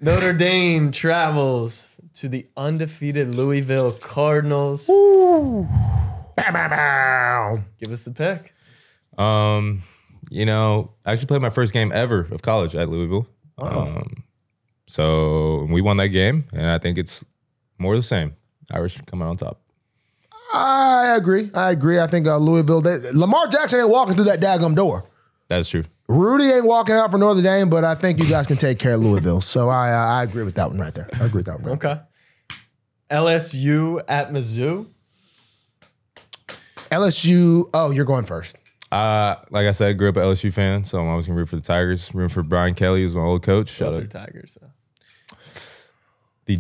Notre Dame travels to the undefeated Louisville Cardinals. Ooh. Bow, bow, bow. Give us the pick. You know, I actually played my first game ever of college at Louisville. So we won that game, and I think it's more of the same. Irish coming on top. I agree. I think Louisville, Lamar Jackson ain't walking through that daggum door. That's true. Rudy ain't walking out for Notre Dame, but I think you guys can take care of Louisville. So I agree with that one right there. I agree with that one. Okay. LSU at Mizzou. LSU, oh, you're going first. Like I said, I grew up an LSU fan, so I'm always going to root for the Tigers. Root for Brian Kelly, who's my old coach. Shout out. Tigers, though. The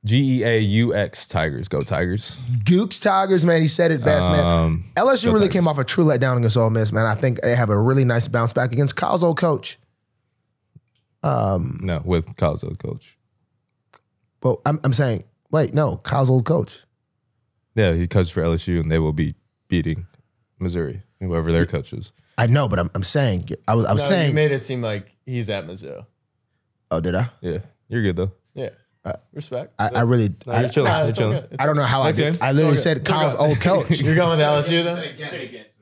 GEAUX Tigers. Go Tigers. Gooks Tigers, man. He said it best, man. LSU really Tigers. came off a true letdown against Ole Miss, man. I think they have a really nice bounce back against Kyle's old coach. No, with Kyle's old coach. Well, I'm saying, wait, no, Kyle's old coach. Yeah, he coached for LSU, and they will be beating Missouri, whoever their coach is. I know, but I'm saying, I was saying. You made it seem like he's at Mizzou. Oh, did I? Yeah, you're good, though. Yeah. Respect. I really, You're chilling. You're it's chilling. okay. I don't know how I did. I literally said Kyle's old coach. You're going with LSU, though?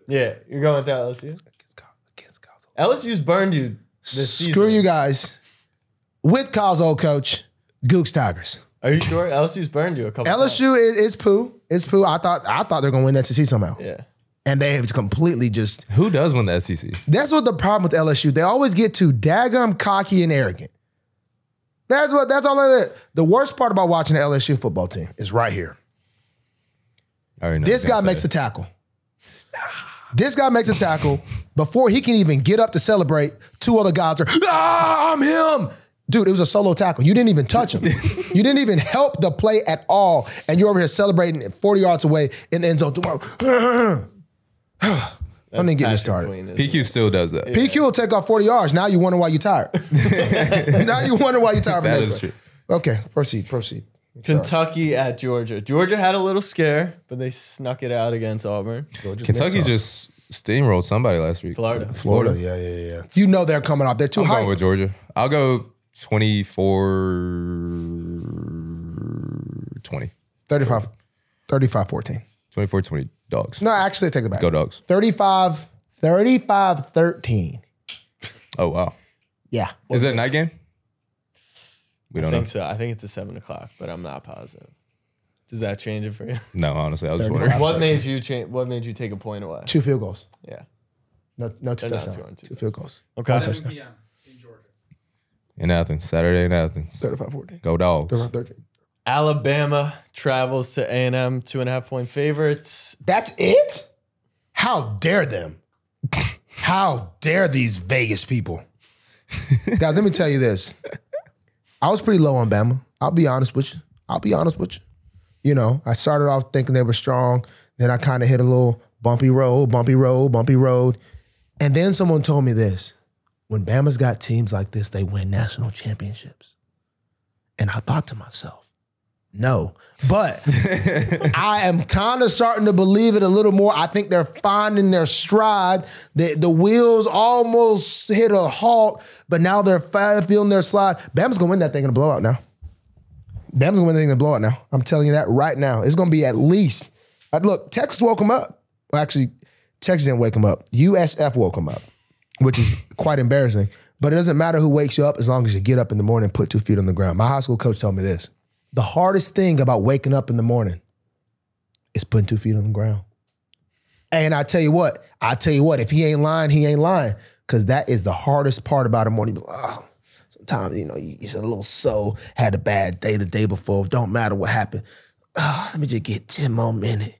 Yeah, you're going with LSU? LSU's burned you this season. Screw you guys. With Kyle's old coach, Gooks Tigers. Are you sure? LSU's burned you a couple LSU is poo. It's poo. I thought they were gonna win that SEC somehow. Yeah. And they have completely just. Who does win the SEC? That's what the problem with LSU. They always get too daggum cocky and arrogant. That's all it is. The worst part about watching the LSU football team is right here. I already know This guy makes a tackle. This guy makes a tackle before he can even get up to celebrate. Two other guys are, I'm him. Dude, it was a solo tackle. You didn't even touch him. You didn't even help the play at all. And you're over here celebrating 40 yards away in the end zone. Don't even get me started. PQ still does that. PQ will take off 40 yards. Now you wonder why you're tired. Now you wonder why you're tired. That is true. Okay, proceed. Kentucky at Georgia. Georgia had a little scare, but they snuck it out against Auburn. Kentucky just steamrolled somebody last week. Florida. Yeah. You know they're coming off. They're too I'm high. going with Georgia. I'll go 24-20. 35-14. 24-20 dogs. No, actually, take it back. Go dogs. 35-13. Oh, wow. Yeah. Is it a night game? We I don't know. think so. I think it's a 7 o'clock, but I'm not positive. Does that change it for you? No, honestly, I was just wondering. What made you change? What made you take a point away? 2 field goals. Yeah. No two not touchdowns. scoring 2 field goals. Okay. 7 p.m. in Georgia. In Athens. Saturday in Athens. 35-14. Go dogs. 35-13. Alabama travels to A&M, 2.5-point favorites. That's it? How dare them? How dare these Vegas people? Guys, let me tell you this. I was pretty low on Bama. I'll be honest with you. You know, I started off thinking they were strong. Then I kind of hit a little bumpy road. And then someone told me this. When Bama's got teams like this, they win national championships. And I thought to myself, no. But I am kind of starting to believe it a little more. I think they're finding their stride. The wheels almost hit a halt, but now they're feeling their slide. Bama's going to win that thing in a blowout now. I'm telling you that right now. It's going to be at least, look, Texas woke them up. Well, actually, Texas didn't wake them up. USF woke them up, which is quite embarrassing. But it doesn't matter who wakes you up as long as you get up in the morning and put 2 feet on the ground. My high school coach told me this. The hardest thing about waking up in the morning is putting 2 feet on the ground. And I tell you what, if he ain't lying, he ain't lying. Because that is the hardest part about a morning. Sometimes, you know, you get a little had a bad day the day before. Don't matter what happened. Let me just get 10 more minutes.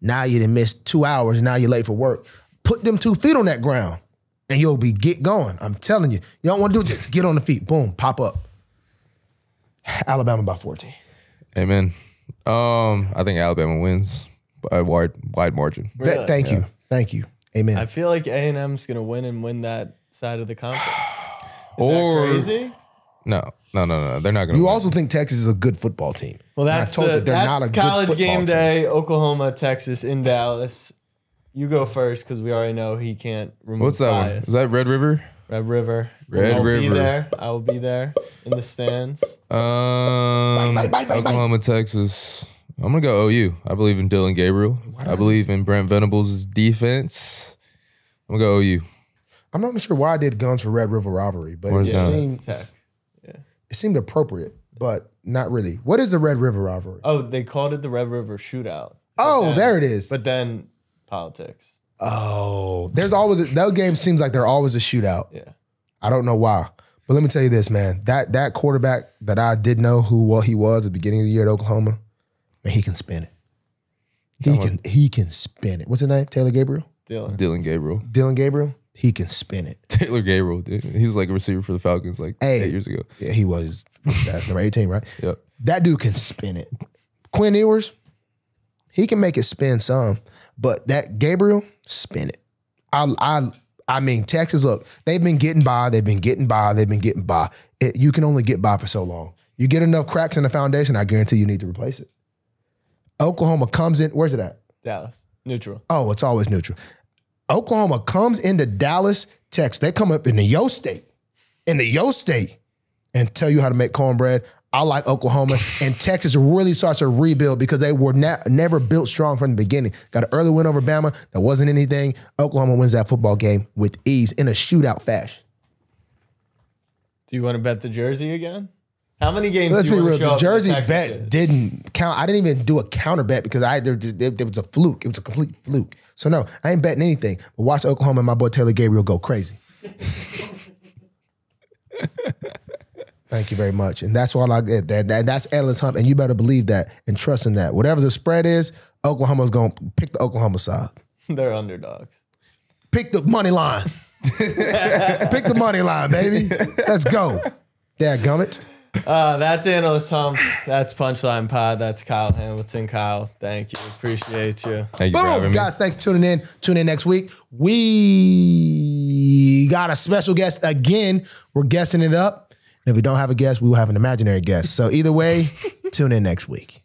Now you done missed 2 hours and now you're late for work. Put them 2 feet on that ground and you'll be get going. I'm telling you. You don't want to do it, just get on the feet. Boom, pop up. Alabama by 14. Amen. I think Alabama wins by a wide margin. Really? Thank you. Amen. I feel like A&M's going to win that side of the conference. Is Or that crazy? No. They're not going to You also think Texas is a good football team. Well, that's college game day, Oklahoma, Texas in Dallas. You go first because we already know he can't remove What's that bias. one? Is that Red River? Red River. Red I'll River. Be there. I will be there in the stands. Bye. Oklahoma, Texas. I'm going to go OU. I believe in Dylan Gabriel. I believe in Brent Venables' defense. I'm going to go OU. I'm not sure why I did guns for Red River rivalry, but Where's it seemed appropriate, but not really. What is the Red River rivalry? Oh, they called it the Red River Shootout. There it is. But then politics. Oh, that game seems like they're always a shootout. Yeah. I don't know why. But let me tell you this, man. That quarterback that I did know what he was at the beginning of the year at Oklahoma, man, he can spin it. He can spin it. What's his name? Taylor Gabriel? Dylan Gabriel. Dylan Gabriel? He can spin it. Taylor Gabriel, dude. He was like a receiver for the Falcons 8 years ago. Yeah, he was. That's number 18, right? Yep. That dude can spin it. Quinn Ewers, he can make it spin some, but that Gabriel, spin it. I mean, Texas, look, they've been getting by. You can only get by for so long. You get enough cracks in the foundation, I guarantee you need to replace it. Oklahoma comes in, where's it at? Dallas. Neutral. Oh, it's always neutral. Oklahoma comes into Dallas, Texas. They come up in the Yo State, and tell you how to make cornbread. I like Oklahoma, and Texas really starts to rebuild because they were never built strong from the beginning. Got an early win over Bama. That wasn't anything. Oklahoma wins that football game with ease in a shootout fashion. Do you want to bet the jersey again? How many games Let's do you be want real. to show The up jersey Texas bet is? didn't count. I didn't even do a counter bet because there was a fluke. It was a complete fluke. So no, I ain't betting anything. But watch Oklahoma and my boy Taylor Gabriel go crazy. Thank you very much. And that's all I get. That's Analyst Humph, and you better believe that and trust in that. Whatever the spread is, Oklahoma's going to pick the Oklahoma side. They're underdogs. Pick the money line. Pick the money line, baby. Let's go. Dadgummit. That's Analyst Humph. That's Punchline Pod. That's Kyle Hamilton. Kyle, thank you. Appreciate you. Thank you for having Boom, me. guys. Thanks for tuning in. Tune in next week. We got a special guest again. We're guessing it up. And if we don't have a guest, we will have an imaginary guest. So either way, tune in next week.